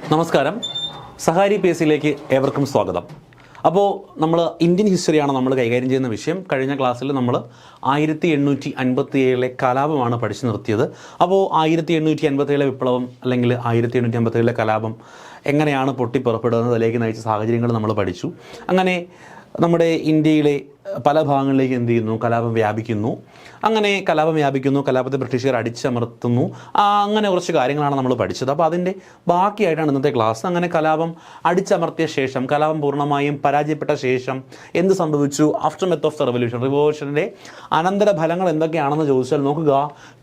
നമസ്കാരം, Sahari P S സിയിലേക്ക് ഏവർക്കും സ്വാഗതം. അപ്പോൾ നമ്മൾ ഇന്ത്യൻ ഹിസ്റ്ററിയാണ് നമ്മൾ കൈകാര്യം ചെയ്യുന്ന വിഷയം. കഴിഞ്ഞ ക്ലാസ്സിൽ നമ്മൾ 1857 കലാപമാണ് പഠിച്ചു നിർത്തിയത്. അപ്പോൾ 1857 വിപ്ലവം അല്ലെങ്കിൽ 1857 കലാപം എങ്ങനെയാണ് പൊട്ടിപ്പുറപ്പെടുന്നതിലേക്ക് നയിച്ച സാഹചര്യങ്ങൾ നമ്മൾ പഠിച്ചു. അങ്ങനെ നമ്മുടെ ഇന്ത്യയിലെ പല ഭാഗങ്ങളിലേക്ക് എന്ത് ചെയ്യുന്നു, കലാപം വ്യാപിക്കുന്നു. അങ്ങനെ കലാപം വ്യാപിക്കുന്നു, കലാപത്തെ ബ്രിട്ടീഷുകാർ അടിച്ചമർത്തുന്നു. അങ്ങനെ കുറച്ച് കാര്യങ്ങളാണ് നമ്മൾ പഠിച്ചത്. അപ്പോൾ അതിൻ്റെ ബാക്കിയായിട്ടാണ് ഇന്നത്തെ ക്ലാസ്. അങ്ങനെ കലാപം അടിച്ചമർത്തിയ ശേഷം, കലാപം പൂർണ്ണമായും പരാജയപ്പെട്ട ശേഷം എന്ത് സംഭവിച്ചു? ആഫ്റ്റർ മെത്ത് ഓഫ് ദ റിവല്യൂഷൻ്റെ അനന്തര ഫലങ്ങൾ എന്തൊക്കെയാണെന്ന് ചോദിച്ചാൽ നോക്കുക,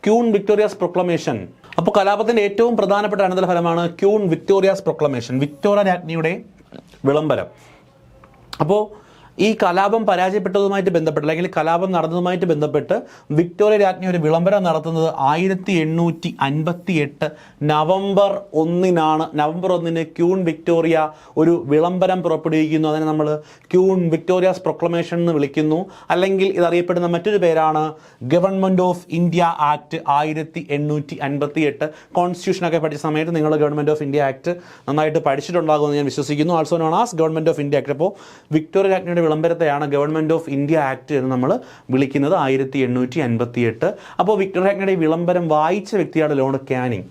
ക്യൂൻ വിക്ടോറിയാസ് പ്രൊക്ലമേഷൻ. അപ്പോൾ കലാപത്തിൻ്റെ ഏറ്റവും പ്രധാനപ്പെട്ട അനന്തര ഫലമാണ് ക്യൂൻ വിക്ടോറിയാസ് പ്രൊക്ലമേഷൻ, വിക്ടോറിയ രാജ്ഞിയുടെ വിളംബരം. അപ്പോൾ ഈ കലാപം പരാജയപ്പെട്ടതുമായിട്ട് ബന്ധപ്പെട്ട് അല്ലെങ്കിൽ കലാപം നടന്നതുമായിട്ട് ബന്ധപ്പെട്ട് വിക്ടോറിയ രാജ്ഞി ഒരു വിളംബരം നടത്തുന്നത് 1858 നവംബർ 1-നാണ്. നവംബർ 1-ന് ക്യൂൻ വിക്ടോറിയ ഒരു വിളംബരം പുറപ്പെടുവിക്കുന്നു. അതിനെ നമ്മൾ ക്യൂൻ വിക്ടോറിയാസ് പ്രൊക്ലമേഷൻ എന്ന് വിളിക്കുന്നു. അല്ലെങ്കിൽ ഇതറിയപ്പെടുന്ന മറ്റൊരു പേരാണ് ഗവൺമെൻറ് ഓഫ് ഇന്ത്യ ആക്ട് 1858. കോൺസ്റ്റിറ്റ്യൂഷനൊക്കെ പഠിച്ച സമയത്ത് നിങ്ങൾ ഗവൺമെൻറ് ഓഫ് ഇന്ത്യ ആക്ട് നന്നായിട്ട് പഠിച്ചിട്ടുണ്ടാകുമെന്ന് ഞാൻ വിശ്വസിക്കുന്നു. Also known as government of India act. അപ്പോൾ വിക്ടോറിയ രാജ്ഞിയുടെ വിളംബരത്തെയാണ് ഗവൺമെൻറ് ഓഫ് ഇന്ത്യ ആക്ട് എന്ന് നമ്മൾ വിളിക്കുന്നത്, 1858. അപ്പോൾ വിക്ടോറിയ രാജ്ഞിയുടെ വിളംബരം വായിച്ച വ്യക്തിയാണ് ലോർഡ് കാനിങ്.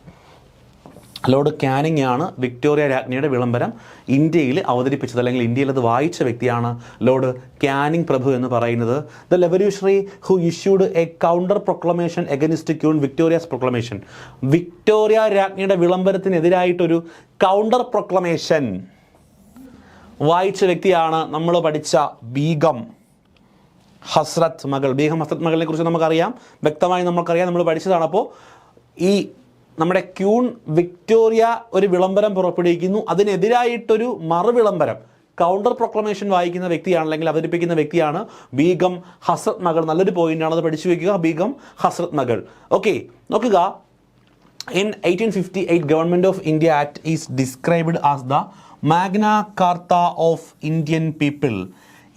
ലോർഡ് കാനിങ് ആണ് വിക്ടോറിയ രാജ്ഞിയുടെ വിളംബരം ഇന്ത്യയിൽ അവതരിപ്പിച്ചത്, അല്ലെങ്കിൽ ഇന്ത്യയിൽ അത് വായിച്ച വ്യക്തിയാണ് ലോർഡ് കാനിങ് പ്രഭു എന്ന് പറയുന്നത്. The revolutionary who issued a counter proclamation against Queen Victoria's proclamation. Victoria രാജ്ഞിയുടെ വിളംബരത്തിനെതിരായിട്ടൊരു കൗണ്ടർ പ്രൊക്ലമേഷൻ വായിച്ച വ്യക്തിയാണ് നമ്മൾ പഠിച്ച ബീഗം ഹസ്രത്ത് മകൾ. ബീഗം ഹസ്രത്ത് മകളിനെ കുറിച്ച് നമുക്കറിയാം, വ്യക്തമായി നമുക്കറിയാം, നമ്മൾ പഠിച്ചതാണ്. അപ്പോൾ ഈ നമ്മുടെ ക്യൂൻ വിക്ടോറിയ ഒരു വിളംബരം പുറപ്പെടുവിക്കുന്നു, അതിനെതിരായിട്ടൊരു മറുവിളംബരം കൗണ്ടർ പ്രൊക്ലമേഷൻ വായിക്കുന്ന വ്യക്തിയാണ്, അല്ലെങ്കിൽ അവതരിപ്പിക്കുന്ന വ്യക്തിയാണ് ബീഗം ഹസ്രത്ത് മകൾ. നല്ലൊരു പോയിന്റാണ്, അത് പഠിച്ചു വയ്ക്കുക, ബീഗം ഹസ്രത്ത് മകൾ. ഓക്കെ, നോക്കുക. In 1858, Government of India Act is described as the Magna Carta of Indian people.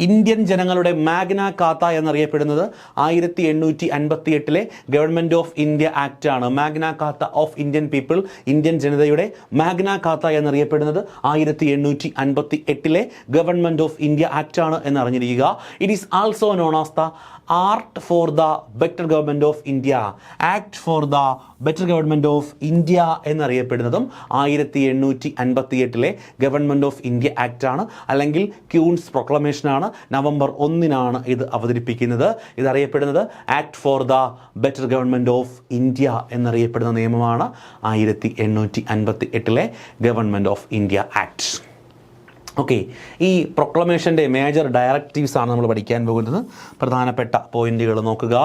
Indian ജനങ്ങളുടെ മാഗ്ന കാർത്ത എന്നറിയപ്പെടുന്നത് 1858 ഗവൺമെൻറ് ഓഫ് ഇന്ത്യ ആക്ട് ആണ്. Magna Carta of Indian people, Indian ജനതയുടെ മാഗ്ന കാർത്ത എന്നറിയപ്പെടുന്നത് 1858 ഗവൺമെൻറ് ഓഫ് ഇന്ത്യ ആക്ട് ആണ് എന്നറിഞ്ഞിരിക്കുക. It is also known as the Act for the Better Government of India, Act for the Better Government of India എന്നറിയപ്പെടുന്നതും 1858 Government of India Act ആണ്, അല്ലെങ്കിൽ Queen's പ്രൊക്ലമേഷനാണ്. November 1-നാണ് ഇത് അവതരിപ്പിക്കുന്നത്. ഇതറിയപ്പെടുന്നത് Act for the Better Government of India എന്നറിയപ്പെടുന്ന നിയമമാണ് 1858 Government of India act. Okay, ഈ പ്രൊക്ലമേഷൻ്റെ മേജർ ഡയറക്റ്റീവ്സ് ആണ് നമ്മൾ പഠിക്കാൻ പോകുന്നത്. പ്രധാനപ്പെട്ട പോയിന്റുകൾ നോക്കുക.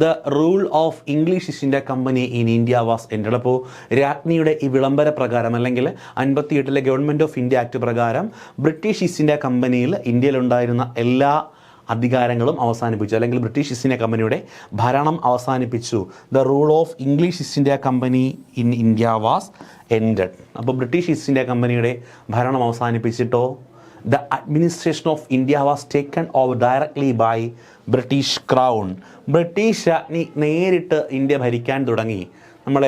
The rule of English East India Company in India was ended. അപ്പോൾ രാജ്ഞിയുടെ ഈ വിളംബര പ്രകാരം, അല്ലെങ്കിൽ 58 ഗവൺമെൻറ് ഓഫ് ഇന്ത്യ ആക്ട് പ്രകാരം ബ്രിട്ടീഷ് ഈസ്റ്റ് ഇന്ത്യ കമ്പനിയിൽ ഇന്ത്യയിലുണ്ടായിരുന്ന എല്ലാ അധികാരങ്ങളും അവസാനിപ്പിച്ചു, അല്ലെങ്കിൽ ബ്രിട്ടീഷ് ഈസ്റ്റ് ഇന്ത്യ കമ്പനിയുടെ ഭരണം അവസാനിപ്പിച്ചു. The rule of English East India Company in India was ended. അപ്പോൾ ബ്രിട്ടീഷ് ഈസ്റ്റ് ഇന്ത്യ കമ്പനിയുടെ ഭരണം അവസാനിപ്പിച്ചിട്ടോ, the administration of India was taken over directly by British Crown. British രാജ്ഞി നേരിട്ട് ഇന്ത്യ ഭരിക്കാൻ തുടങ്ങി. നമ്മൾ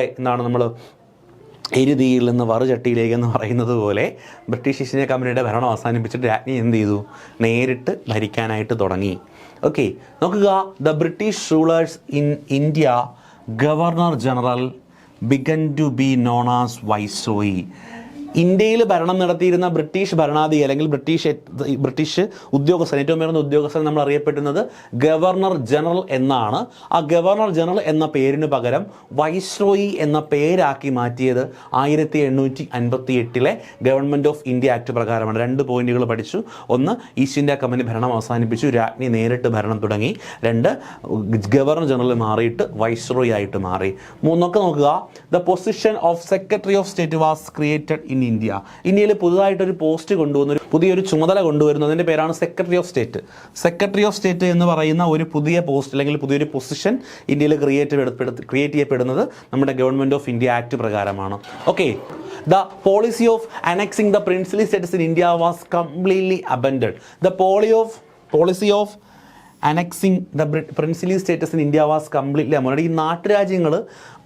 എരുതിയിൽ നിന്ന് വറുചട്ടിയിലേക്ക് എന്ന് പറയുന്നത് പോലെ ബ്രിട്ടീഷ് ഈസ്റ്റ് ഇന്ത്യ കമ്പനിയുടെ ഭരണം അവസാനിപ്പിച്ചിട്ട് രാജ്ഞി എന്ത് ചെയ്തു? നേരിട്ട് ഭരിക്കാനായിട്ട് തുടങ്ങി. ഓക്കെ, നോക്കുക. The British rulers in India governor general began to be known as viceroy. ഇന്ത്യയിൽ ഭരണം നടത്തിയിരുന്ന ബ്രിട്ടീഷ് ഭരണാധികാരി, അല്ലെങ്കിൽ ബ്രിട്ടീഷ് ഉദ്യോഗസ്ഥൻ, ഏറ്റവും ഉയർന്ന ഉദ്യോഗസ്ഥൻ നമ്മൾ അറിയപ്പെടുന്നത് ഗവർണർ ജനറൽ എന്നാണ്. ആ ഗവർണർ ജനറൽ എന്ന പേരിന് പകരം വൈസ്രോയി എന്ന പേരാക്കി മാറ്റിയത് 1858 ഗവൺമെൻറ് ഓഫ് ഇന്ത്യ ആക്ട് പ്രകാരമാണ്. 2 പോയിന്റുകൾ പഠിച്ചു. ഒന്ന്, ഈസ്റ്റ് ഇന്ത്യ കമ്പനി ഭരണം അവസാനിപ്പിച്ചു, രാജ്ഞി നേരിട്ട് ഭരണം തുടങ്ങി. 2, ഗവർണർ ജനറൽ മാറിയിട്ട് വൈസ്രോയി ആയിട്ട് മാറി. 3 നോക്കുക. The position of secretary of state was created in India. ഇന്ത്യയിൽ പുതുതായിട്ടൊരു പോസ്റ്റ് കൊണ്ടുവന്നു, പുതിയൊരു ചുമതല കൊണ്ടുവരുന്നു. അതിൻ്റെ പേരാണ് secretary of state. Secretary of state എന്ന് പറയുന്ന ഒരു പുതിയ പോസ്റ്റ്, അല്ലെങ്കിൽ പുതിയൊരു പൊസിഷൻ ഇന്ത്യയിൽ ക്രിയേറ്റ് ചെയ്യപ്പെടുന്നത് നമ്മുടെ ഗവൺമെൻറ് ഓഫ് ഇന്ത്യ ആക്ട് പ്രകാരമാണ്. Okay, the policy of annexing the princely states in India was completely abandoned. The policy of annexing the princely states in India was completely അമോൾഡ്. ഈ നാട്ടുരാജ്യങ്ങൾ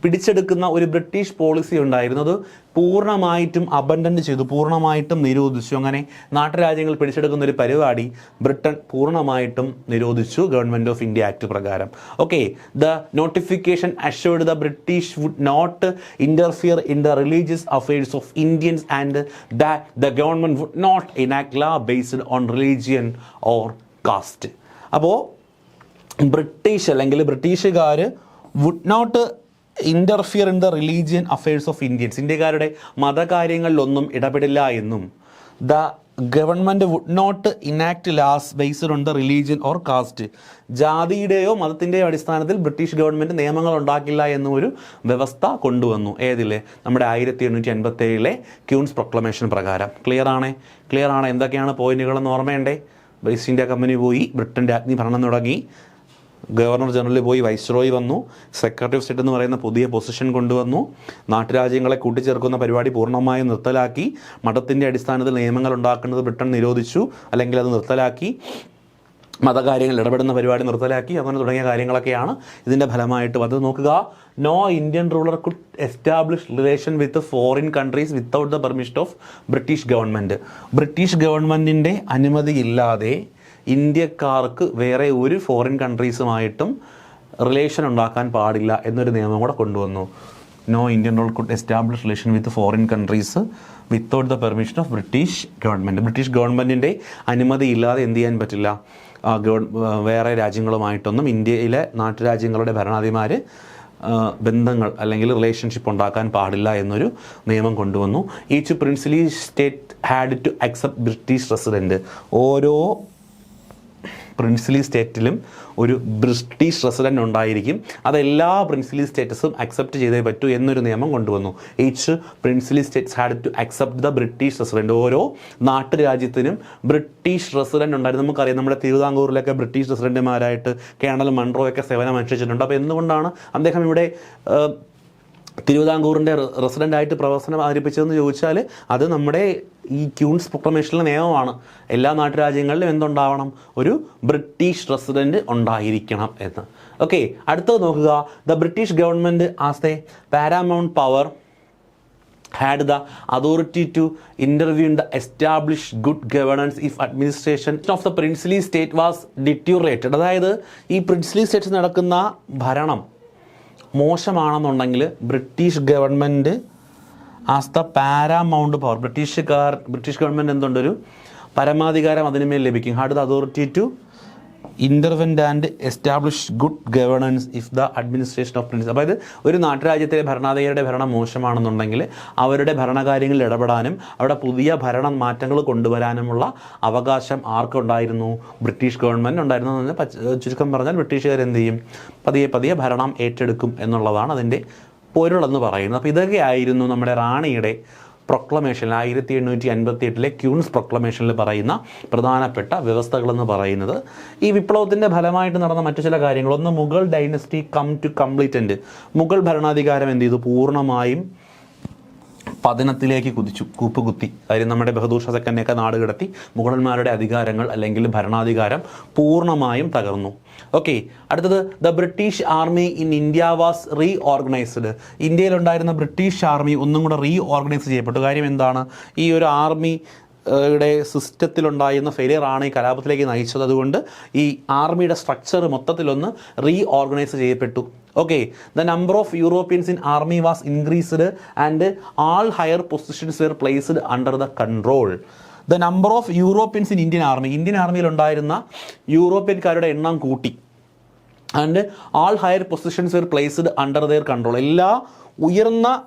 പിടിച്ചെടുക്കുന്ന ഒരു ബ്രിട്ടീഷ് പോളിസി ഉണ്ടായിരുന്നു, അത് പൂർണ്ണമായിട്ടും അബൻഡൻ്റ് ചെയ്തു, പൂർണ്ണമായിട്ടും നിരോധിച്ചു. അങ്ങനെ നാട്ടുരാജ്യങ്ങൾ പിടിച്ചെടുക്കുന്ന ഒരു പരിപാടി ബ്രിട്ടൻ പൂർണ്ണമായിട്ടും നിരോധിച്ചു ഗവൺമെൻറ് ഓഫ് ഇന്ത്യ ആക്ട് പ്രകാരം. Okay, the notification assured the British would not interfere in the religious affairs of Indians and that the government would not enact law based on religion or caste. അപ്പോൾ British അല്ലെങ്കിൽ ബ്രിട്ടീഷുകാർ would not interfere in the religion affairs of Indians, ഇന്ത്യക്കാരുടെ മതകാര്യങ്ങളിലൊന്നും ഇടപെടില്ല എന്നും the government would not enact laws based on the religion or caste, ജാതിയുടെയോ മതത്തിൻ്റെയോ അടിസ്ഥാനത്തിൽ ബ്രിട്ടീഷ് ഗവൺമെൻറ് നിയമങ്ങൾ ഉണ്ടാക്കില്ല എന്നും ഒരു വ്യവസ്ഥ കൊണ്ടുവന്നു. ഏതിലെ? നമ്മുടെ 1857 ക്യൂൻസ് പ്രൊക്ലമേഷൻ പ്രകാരം. ക്ലിയർ ആണ് എന്തൊക്കെയാണ് പോയിന്റുകളെന്ന് ഓർമ്മയുണ്ടേ? ഈസ്റ്റ് ഇന്ത്യ കമ്പനി പോയി, ബ്രിട്ടൻ രാജ്ഞി ഭരണം തുടങ്ങി, ഗവർണർ ജനറൽ പോയി, വൈസ്രോയി വന്നു, സെക്രട്ടറി ഓഫ് സ്റ്റേറ്റ് എന്ന് പറയുന്ന പുതിയ പൊസിഷൻ കൊണ്ടുവന്നു, നാട്ടുരാജ്യങ്ങളെ കൂട്ടിച്ചേർക്കുന്ന പരിപാടി പൂർണ്ണമായും നിർത്തലാക്കി, മതത്തിൻ്റെ അടിസ്ഥാനത്തിൽ നിയമങ്ങൾ ഉണ്ടാക്കുന്നത് ബ്രിട്ടൻ നിരോധിച്ചു അല്ലെങ്കിൽ അത് നിർത്തലാക്കി, മതകാര്യങ്ങളിൽ ഇടപെടുന്ന പരിപാടി നിർത്തലാക്കി, അങ്ങനെ തുടങ്ങിയ കാര്യങ്ങളൊക്കെയാണ് ഇതിൻ്റെ ഫലമായിട്ട് വന്നത്. നോക്കുക, no Indian ruler could establish relation with foreign countries without the permission of British government. British ഗവൺമെൻറ്റിൻ്റെ അനുമതിയില്ലാതെ ഇന്ത്യക്കാർക്ക് വേറെ ഒരു ഫോറിൻ കൺട്രീസുമായിട്ടും റിലേഷൻ ഉണ്ടാക്കാൻ പാടില്ല എന്നൊരു നിയമം കൂടെ കൊണ്ടുവന്നു. No Indian rule could establish relation with foreign countries without the permission of British government. British ഗവൺമെൻറ്റിൻ്റെ അനുമതി ഇല്ലാതെ എന്ത് ചെയ്യാൻ പറ്റില്ല? വേറെ രാജ്യങ്ങളുമായിട്ടൊന്നും ഇന്ത്യയിലെ നാട്ടുരാജ്യങ്ങളുടെ ഭരണാധിപന്മാർ ബന്ധങ്ങൾ അല്ലെങ്കിൽ റിലേഷൻഷിപ്പ് ഉണ്ടാക്കാൻ പാടില്ല എന്നൊരു നിയമം കൊണ്ടുവന്നു. Each princely state had to accept British resident. ഓരോ പ്രിൻസിലി സ്റ്റേറ്റിലും ഒരു ബ്രിട്ടീഷ് റെസിഡൻ്റ് ഉണ്ടായിരിക്കും, അതെല്ലാ പ്രിൻസിലി സ്റ്റേറ്റസും അക്സെപ്റ്റ് ചെയ്തേ പറ്റൂ എന്നൊരു നിയമം കൊണ്ടുവന്നു. Each princely states had to accept the British resident. ഓരോ നാട്ടുരാജ്യത്തിനും ബ്രിട്ടീഷ് റെസിഡൻ്റ് ഉണ്ടായിരുന്നു. നമുക്കറിയാം, നമ്മുടെ തിരുവിതാംകൂറിലൊക്കെ ബ്രിട്ടീഷ് റെസിഡൻറ്റുമാരായിട്ട് കേണൽ മൺറോ ഒക്കെ സേവനം അനുഷ്ഠിച്ചിട്ടുണ്ട്. അപ്പോൾ എന്തുകൊണ്ടാണ് അദ്ദേഹം ഇവിടെ തിരുവിതാംകൂറിൻ്റെ റെസിഡൻ്റായിട്ട് പ്രവർത്തനം ആരംഭിച്ചതെന്ന് ചോദിച്ചാൽ അത് നമ്മുടെ ഈ ക്യൂൻസ് പ്രൊക്ലമേഷനിലെ നിയമമാണ്. എല്ലാ നാട്ടുരാജ്യങ്ങളിലും എന്തുണ്ടാവണം? ഒരു ബ്രിട്ടീഷ് റെസിഡൻറ്റ് ഉണ്ടായിരിക്കണം എന്ന്. ഓക്കെ, അടുത്തത് നോക്കുക. The British government as A Paramount power had the authority to intervene in the established good governance if administration of the princely state was deteriorated. അതായത് ഈ പ്രിൻസ്ലി സ്റ്റേറ്റ്സ് നടക്കുന്ന ഭരണം മോശമാണെന്നുണ്ടെങ്കിൽ British government as the paramount power, British government എന്തുണ്ടൊരു പരമാധികാരം അതിനുമേൽ ലഭിക്കും. Had the authority to intervene and establish good governance if the administration of prince. അതായത് ഒരു നാട്ടുരാജ്യത്തിലെ ഭരണാധികാരിയുടെ ഭരണം മോശമാണെന്നുണ്ടെങ്കിൽ അവരുടെ ഭരണകാര്യങ്ങളിൽ ഇടപെടാനും അവിടെ പുതിയ ഭരണ മാറ്റങ്ങൾ കൊണ്ടുവരാനുമുള്ള അവകാശം ആർക്കുണ്ടായിരുന്നു? ബ്രിട്ടീഷ് ഗവൺമെൻറ് ഉണ്ടായിരുന്നു എന്ന് ചുരുക്കം പറഞ്ഞാൽ ബ്രിട്ടീഷുകാർ എന്ത് ചെയ്യും? പതിയെ ഭരണം ഏറ്റെടുക്കും എന്നുള്ളതാണ് അതിൻ്റെ പൊരുളെന്ന് പറയുന്നത്. അപ്പോൾ ഇതൊക്കെയായിരുന്നു നമ്മുടെ റാണിയുടെ പ്രൊക്ലമേഷൻ 1858 ക്യൂൻസ് പ്രൊക്ലമേഷനിൽ പറയുന്ന പ്രധാനപ്പെട്ട വ്യവസ്ഥകളെന്ന് പറയുന്നത്. ഈ വിപ്ലവത്തിൻ്റെ ഫലമായിട്ട് നടന്ന മറ്റു ചില കാര്യങ്ങൾ, ഒന്ന് Mughal dynasty come to complete. Mughal ഭരണാധികാരം എന്ത് ചെയ്തു? പൂർണ്ണമായും പതനത്തിലേക്ക് കൂപ്പുകുത്തി. കാര്യം നമ്മുടെ ബഹദൂർ ഷാ സെക്കൻഡിനെയൊക്കെ നാട് കടത്തി മുഗളന്മാരുടെ അധികാരങ്ങൾ അല്ലെങ്കിൽ ഭരണാധികാരം പൂർണ്ണമായും തകർന്നു. ഓക്കെ, അടുത്തത് the British army in India was reorganised. ഇന്ത്യയിലുണ്ടായിരുന്ന ബ്രിട്ടീഷ് ആർമി ഒന്നും കൂടെ റീ ഓർഗനൈസ് ചെയ്യപ്പെട്ടു. കാര്യം എന്താണ്? ഈ ഒരു ആർമി യുടെ സിസ്റ്റത്തിലുണ്ടായിരുന്ന ഫെയിലിയർ ആണ് ഈ കലാപത്തിലേക്ക് നയിച്ചത്. അതുകൊണ്ട് ഈ ആർമിയുടെ സ്ട്രക്ചർ മൊത്തത്തിലൊന്ന് റീ ഓർഗനൈസ് ചെയ്യപ്പെട്ടു. Okay, the number of Europeans in army was increased and all higher positions were placed under the control. The number of Europeans in Indian ആർമിയിലുണ്ടായിരുന്ന യൂറോപ്യൻകാരുടെ എണ്ണം കൂട്ടി. And all higher positions were placed under their control. എല്ലാ ഉയർന്ന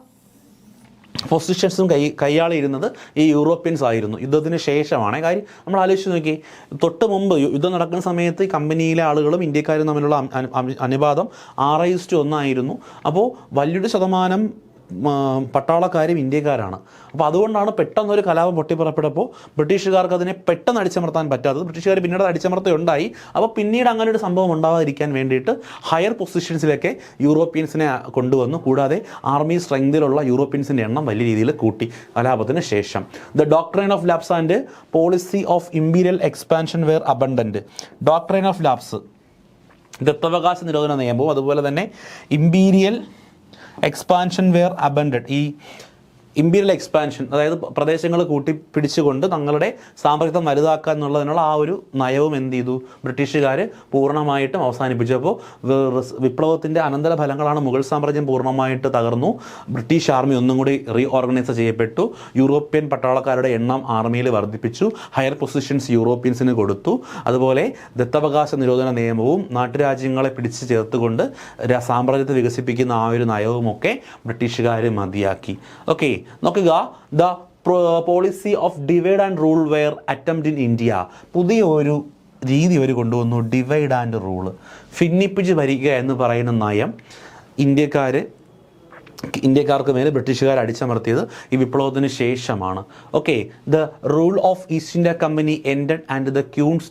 പൊസിഷൻസും കൈയാളിയിരുന്നത് ഈ Europeans ആയിരുന്നു. യുദ്ധത്തിന് ശേഷമാണ്. കാര്യം നമ്മൾ ആലോചിച്ച് നോക്കി, തൊട്ട് മുമ്പ് യുദ്ധം നടക്കുന്ന സമയത്ത് കമ്പനിയിലെ ആളുകളും ഇന്ത്യക്കാരും തമ്മിലുള്ള അനുപാതം 6:1 ആയിരുന്നു. അപ്പോൾ വലിയൊരു ശതമാനം പട്ടാളക്കാരും ഇന്ത്യക്കാരാണ്. അപ്പോൾ അതുകൊണ്ടാണ് പെട്ടെന്നൊരു കലാപം പൊട്ടിപ്പുറപ്പെട്ടപ്പോൾ ബ്രിട്ടീഷുകാർക്ക് അതിനെ പെട്ടെന്ന് അടിച്ചമർത്താൻ പറ്റാത്തത്. ബ്രിട്ടീഷുകാർ പിന്നീട് അടിച്ചമർത്തുകയുണ്ടായി. അപ്പോൾ പിന്നീട് അങ്ങനെ ഒരു സംഭവം ഉണ്ടാവാതിരിക്കാൻ വേണ്ടിയിട്ട് ഹയർ പൊസിഷൻസിലേക്ക് യൂറോപ്യൻസിനെ കൊണ്ടുവന്നു. കൂടാതെ ആർമി സ്ട്രെങ്തിലുള്ള യൂറോപ്യൻസിൻ്റെ എണ്ണം വലിയ രീതിയിൽ കൂട്ടി കലാപത്തിന് ശേഷം. The doctrine of lapse and policy of imperial expansion were abandoned. Doctrine of lapse ദത്തവകാശ നിരോധന നിയമവും അതുപോലെ തന്നെ ഇമ്പീരിയൽ എക്സ്പാൻഷൻ വെയർ അബൻഡഡ്. ഈ ഇമ്പീരിയൽ എക്സ്പാൻഷൻ, അതായത് പ്രദേശങ്ങൾ കൂട്ടിപ്പിടിച്ചുകൊണ്ട് തങ്ങളുടെ സാമ്രാജ്യത്വം വലുതാക്കുക എന്നുള്ളതിനുള്ള ആ ഒരു നയവും എന്ത് ചെയ്തു, ബ്രിട്ടീഷുകാർ പൂർണ്ണമായിട്ടും അവസാനിപ്പിച്ചു. അപ്പോൾ വിപ്ലവത്തിൻ്റെ അനന്തര ഫലങ്ങളാണ് മുഗൾ സാമ്രാജ്യം പൂർണ്ണമായിട്ട് തകർന്നു, ബ്രിട്ടീഷ് ആർമി ഒന്നും കൂടി റീഓർഗനൈസ് ചെയ്യപ്പെട്ടു, യൂറോപ്യൻ പട്ടാളക്കാരുടെ എണ്ണം ആർമിയിൽ വർദ്ധിപ്പിച്ചു, ഹയർ പൊസിഷൻസ് യൂറോപ്യൻസിന് കൊടുത്തു. അതുപോലെ ദത്തവകാശ നിരോധന നിയമവും നാട്ടുരാജ്യങ്ങളെ പിടിച്ചു ചേർത്തുകൊണ്ട് സാമ്രാജ്യത്തെ വികസിപ്പിക്കുന്ന ആ ഒരു നയവുമൊക്കെ ബ്രിട്ടീഷുകാർ മതിയാക്കി. ഓക്കെ, നോക്കുക, the policy of divide and rule were attempt in India. പുതിയ ഒരു രീതി അവർ കൊണ്ടുവന്നു, ഡിവൈഡ് ആൻഡ് റൂൾ, ഭിന്നിപ്പിച്ച് ഭരിക്കുക എന്ന് പറയുന്ന നയം ഇന്ത്യക്കാർക്ക് മേലെ ബ്രിട്ടീഷുകാർ അടിച്ചമർത്തിയത് ഈ വിപ്ലവത്തിന് ശേഷമാണ്. Okay, the rule of East India Company ended and the queens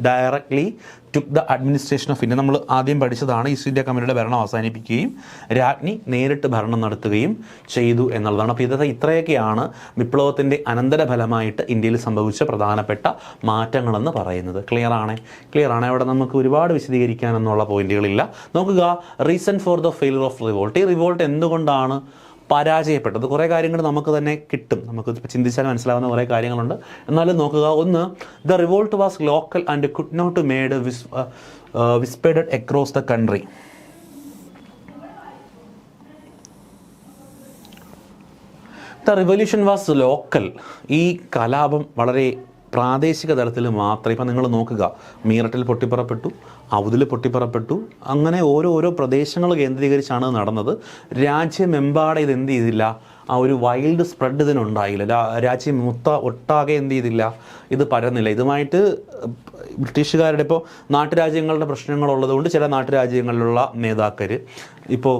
directly took the administration of India. നമ്മൾ ആദ്യം പഠിച്ചതാണ്, ഈസ്റ്റ് ഇന്ത്യ കമ്പനിയുടെ ഭരണം അവസാനിപ്പിക്കുകയും രാജ്ഞി നേരിട്ട് ഭരണം നടത്തുകയും ചെയ്തു എന്നുള്ളതാണ്. അപ്പോൾ ഇത്രയൊക്കെയാണ് വിപ്ലവത്തിൻ്റെ അനന്തരഫലമായിട്ട് ഇന്ത്യയിൽ സംഭവിച്ച പ്രധാനപ്പെട്ട മാറ്റങ്ങളെന്ന് പറയുന്നത്. ക്ലിയർ ആണ്. അവിടെ നമുക്ക് ഒരുപാട് വിശദീകരിക്കാനെന്നുള്ള പോയിന്റുകളില്ല. നോക്കുക, reason for the failure of revolt. ഈ റിവോൾട്ട് എന്തുകൊണ്ടാണ് പരാജയപ്പെട്ടത്? കുറേ കാര്യങ്ങൾ നമുക്ക് തന്നെ കിട്ടും, നമുക്ക് ചിന്തിച്ചാൽ മനസ്സിലാവുന്ന കുറേ കാര്യങ്ങളുണ്ട്. എന്നാലും നോക്കുക, ഒന്ന്, the revolt was local and could not made widespread across the country. The revolution was local. ഈ കലാപം വളരെ പ്രാദേശിക തലത്തിൽ മാത്രം. ഇപ്പം നിങ്ങൾ നോക്കുക, മീററ്റിൽ പൊട്ടിപ്പുറപ്പെട്ടു, അവധിൽ പൊട്ടിപ്പുറപ്പെട്ടു, അങ്ങനെ ഓരോ പ്രദേശങ്ങൾ കേന്ദ്രീകരിച്ചാണ് നടന്നത്. രാജ്യമെമ്പാടെ ഇത് എന്ത് ചെയ്തില്ല, ആ ഒരു വൈൽഡ് സ്പ്രെഡ് ഇതിനുണ്ടായില്ല. രാജ്യം ഒട്ടാകെ എന്ത് ചെയ്തില്ല, ഇത് പരന്നില്ല. ഇതുമായിട്ട് ബ്രിട്ടീഷുകാരുടെ ഇപ്പോൾ നാട്ടുരാജ്യങ്ങളുടെ പ്രശ്നങ്ങളുള്ളതുകൊണ്ട് ചില നാട്ടുരാജ്യങ്ങളിലുള്ള നേതാക്കർ, ഇപ്പോൾ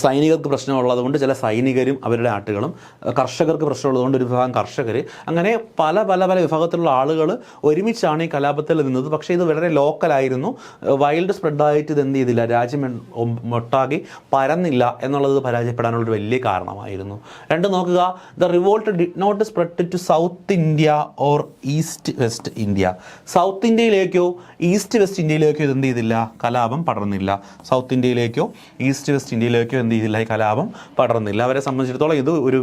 സൈനികർക്ക് പ്രശ്നമുള്ളതുകൊണ്ട് ചില സൈനികരും അവരുടെ ആട്ടുകളും, കർഷകർക്ക് പ്രശ്നമുള്ളതുകൊണ്ട് ഒരു വിഭാഗം കർഷകർ, അങ്ങനെ പല വിഭാഗത്തിലുള്ള ആളുകൾ ഒരുമിച്ചാണ് ഈ കലാപത്തിൽ നിന്നത്. പക്ഷേ ഇത് വളരെ ലോക്കലായിരുന്നു, വൈൽഡ് സ്പ്രെഡായിട്ട് ഇത് എന്ത് ചെയ്തില്ല, രാജ്യം ഒട്ടാകെ പരന്നില്ല എന്നുള്ളത് പരാജയപ്പെടാനുള്ളൊരു വലിയ കാരണമായിരുന്നു. രണ്ട്, നോക്കുക, the revolt did not spread to South India or East West India. South ഇന്ത്യയിലേക്കോ ഈസ്റ്റ് വെസ്റ്റ് ഇന്ത്യയിലേക്കോ ഇത് എന്ത് ചെയ്തില്ല, കലാപം പടർന്നില്ല. സൗത്ത് ഇന്ത്യയിലേക്കോ ഈസ്റ്റ് വെസ്റ്റ് ഇന്ത്യയിലേക്കോ എന്ത് ചെയ്തില്ല, ഈ കലാപം പടർന്നില്ല. അവരെ സംബന്ധിച്ചിടത്തോളം ഇത് ഒരു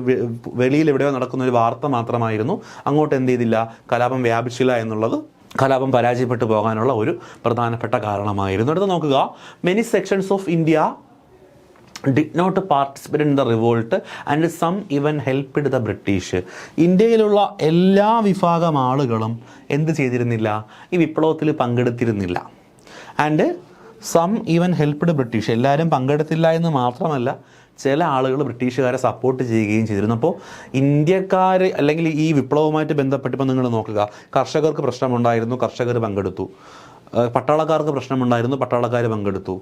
വെളിയിൽ എവിടെയോ നടക്കുന്ന ഒരു വാർത്ത മാത്രമായിരുന്നു. അങ്ങോട്ട് എന്ത് ചെയ്തില്ല, കലാപം വ്യാപിച്ചില്ല എന്നുള്ളത് കലാപം പരാജയപ്പെട്ടു പോകാനുള്ള ഒരു പ്രധാനപ്പെട്ട കാരണമായിരുന്നു. അടുത്ത് നോക്കുക, many sections of India did not participate in the revolt and some even helped the British. ഇന്ത്യയിലുള്ള എല്ലാ വിഭാഗം ആളുകളും എന്ത് ചെയ്തിരുന്നില്ല, ഈ വിപ്ലവത്തിൽ പങ്കെടുത്തിരുന്നില്ല. And some even helped British. എല്ലാവരും പങ്കെടുത്തില്ല എന്ന് മാത്രമല്ല, ചില ആളുകൾ ബ്രിട്ടീഷുകാരെ സപ്പോർട്ട് ചെയ്യുകയും ചെയ്തിരുന്നു. അപ്പോൾ ഇന്ത്യക്കാർ അല്ലെങ്കിൽ ഈ വിപ്ലവവുമായിട്ട് ബന്ധപ്പെട്ടിപ്പോൾ നിങ്ങൾ നോക്കുക, കർഷകർക്ക് പ്രശ്നമുണ്ടായിരുന്നു, കർഷകർ പങ്കെടുത്തു. പട്ടാളക്കാർക്ക് പ്രശ്നമുണ്ടായിരുന്നു, പട്ടാളക്കാർ പങ്കെടുത്തു.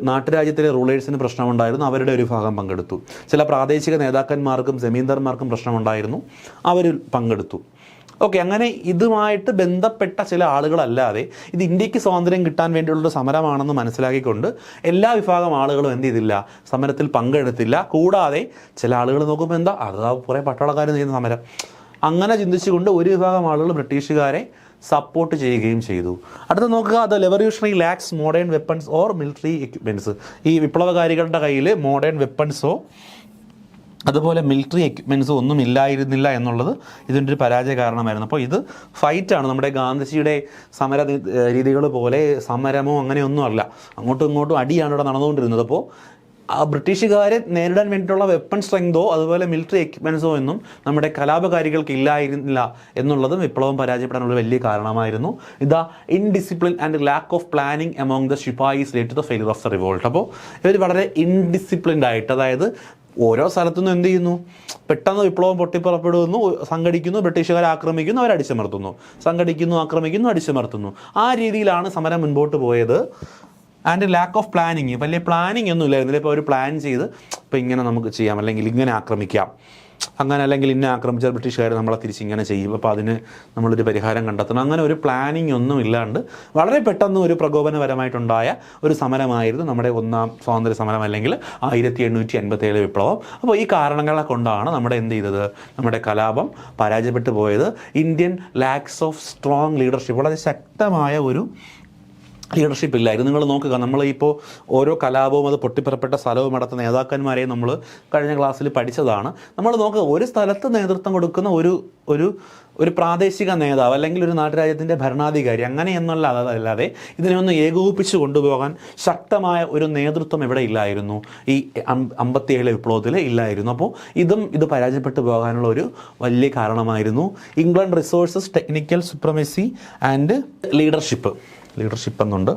നാട്ടുരാജ്യത്തിലെ റൂളേഴ്സിന് പ്രശ്നമുണ്ടായിരുന്നു, അവരുടെ ഒരു ഭാഗം പങ്കെടുത്തു. ചില പ്രാദേശിക നേതാക്കന്മാർക്കും ജമീന്ദാർമാർക്കും പ്രശ്നമുണ്ടായിരുന്നു, അവർ പങ്കെടുത്തു. ഓക്കെ, അങ്ങനെ ഇതുമായിട്ട് ബന്ധപ്പെട്ട ചില ആളുകളല്ലാതെ ഇത് ഇന്ത്യക്ക് സ്വാതന്ത്ര്യം കിട്ടാൻ വേണ്ടിയുള്ളൊരു സമരമാണെന്ന് മനസ്സിലാക്കിക്കൊണ്ട് എല്ലാ വിഭാഗം ആളുകളും എന്ത് ചെയ്തില്ല, സമരത്തിൽ പങ്കെടുത്തില്ല. കൂടാതെ ചില ആളുകൾ നോക്കുമ്പോൾ എന്താ, അതാ കുറേ പട്ടാളക്കാർ ചെയ്യുന്ന സമരം, അങ്ങനെ ചിന്തിച്ചുകൊണ്ട് ഒരു വിഭാഗം ആളുകൾ ബ്രിട്ടീഷുകാരെ സപ്പോർട്ട് ചെയ്യുകയും ചെയ്തു. അടുത്ത നോക്കുക, the revolutionary lakhs modern weapons or military equipments. ഈ വിപ്ലവകാരികളുടെ കയ്യിൽ മോഡേൺ വെപ്പൺസോ അതുപോലെ മിലിറ്ററി എക്യുപ്മെൻറ്റ്സും ഒന്നും ഇല്ലായിരുന്നില്ല എന്നുള്ളത് ഇതിൻ്റെ ഒരു പരാജയ കാരണമായിരുന്നു. അപ്പോൾ ഇത് ഫൈറ്റാണ്. നമ്മുടെ ഗാന്ധിജിയുടെ സമര രീതികൾ പോലെ സമരമോ അങ്ങനെയൊന്നും അല്ല, അങ്ങോട്ടും ഇങ്ങോട്ടും അടിയാണ് ഇവിടെ നടന്നുകൊണ്ടിരുന്നത്. അപ്പോൾ ആ ബ്രിട്ടീഷുകാരെ നേരിടാൻ വേണ്ടിയിട്ടുള്ള വെപ്പൺ സ്ട്രെങ്തോ അതുപോലെ മിലിറ്ററി എക്യുപ്മെൻറ്റ്സോ ഒന്നും നമ്മുടെ കലാപകാരികൾക്ക് ഇല്ലായിരുന്നില്ല എന്നുള്ളതും വിപ്ലവം പരാജയപ്പെടാനുള്ള വലിയ കാരണമായിരുന്നു. ഇതാ indiscipline and lack of planning among the sepoys led to the failure of the revolt. അപ്പോൾ ഇവർ വളരെ ഇൻഡിസിപ്ലിൻഡ് ആയിട്ട്, അതായത് ഓരോ സ്ഥലത്തുനിന്നും എന്ത് ചെയ്യുന്നു, പെട്ടെന്ന് വിപ്ലവം പൊട്ടിപ്പുറപ്പെടുന്നു, സംഘടിക്കുന്നു, ബ്രിട്ടീഷുകാരെ ആക്രമിക്കുന്നു, അവർ അടിച്ചമർത്തുന്നു, സംഘടിക്കുന്നു, ആക്രമിക്കുന്നു, അടിച്ചമർത്തുന്നു. ആ രീതിയിലാണ് സമരം മുൻപോട്ട് പോയത്. ആൻഡ് ലാക്ക് ഓഫ് പ്ലാനിങ്, വലിയ പ്ലാനിങ് ഒന്നും ഇല്ലായിരുന്നില്ല. ഇപ്പോൾ ഒരു പ്ലാൻ ചെയ്ത് ഇപ്പോൾ ഇങ്ങനെ നമുക്ക് ചെയ്യാം, അല്ലെങ്കിൽ ഇങ്ങനെ ആക്രമിക്കാം, അങ്ങനെ, അല്ലെങ്കിൽ ഇന്നെ ആക്രമിച്ചാൽ ബ്രിട്ടീഷുകാർ നമ്മളെ തിരിച്ചിങ്ങനെ ചെയ്യും, അപ്പോൾ അതിന് നമ്മളൊരു പരിഹാരം കണ്ടെത്തണം. അങ്ങനെ ഒരു പ്ലാനിങ് ഒന്നും ഇല്ലാണ്ട് വളരെ പെട്ടെന്ന് ഒരു പ്രകോപനപരമായിട്ടുണ്ടായ ഒരു സമരമായിരുന്നു നമ്മുടെ ഒന്നാം സ്വാതന്ത്ര്യ സമരം, അല്ലെങ്കിൽ 1857 വിപ്ലവം. അപ്പോൾ ഈ കാരണങ്ങളെ കൊണ്ടാണ് നമ്മുടെ എന്ത് ചെയ്തത്, നമ്മുടെ കലാപം പരാജയപ്പെട്ടു പോയത്. Indian lakhs of strong leadership, വളരെ ശക്തമായ ഒരു ലീഡർഷിപ്പ് ഇല്ലായിരുന്നു. നിങ്ങൾ നോക്കുക, നമ്മളിപ്പോൾ ഓരോ കലാപവും അത് പൊട്ടിപ്പുറപ്പെട്ട സ്ഥലവും അടത്ത നേതാക്കന്മാരെയും നമ്മൾ കഴിഞ്ഞ ക്ലാസ്സിൽ പഠിച്ചതാണ്. നമ്മൾ നോക്കുക, ഒരു സ്ഥലത്ത് നേതൃത്വം കൊടുക്കുന്ന ഒരു പ്രാദേശിക നേതാവ് അല്ലെങ്കിൽ ഒരു നാട്ടുരാജ്യത്തിൻ്റെ ഭരണാധികാരി അങ്ങനെയൊന്നുമല്ല, അതല്ലാതെ ഇതിനെ ഒന്ന് ഏകോപിപ്പിച്ച് കൊണ്ടുപോകാൻ ശക്തമായ ഒരു നേതൃത്വം ഇവിടെ ഇല്ലായിരുന്നു, ഈ 57 വിപ്ലവത്തിൽ ഇല്ലായിരുന്നു. അപ്പോൾ ഇത് പരാജയപ്പെട്ടു പോകാനുള്ള ഒരു വലിയ കാരണമായിരുന്നു England resources, technical supremacy and leadership എന്നുണ്ട്.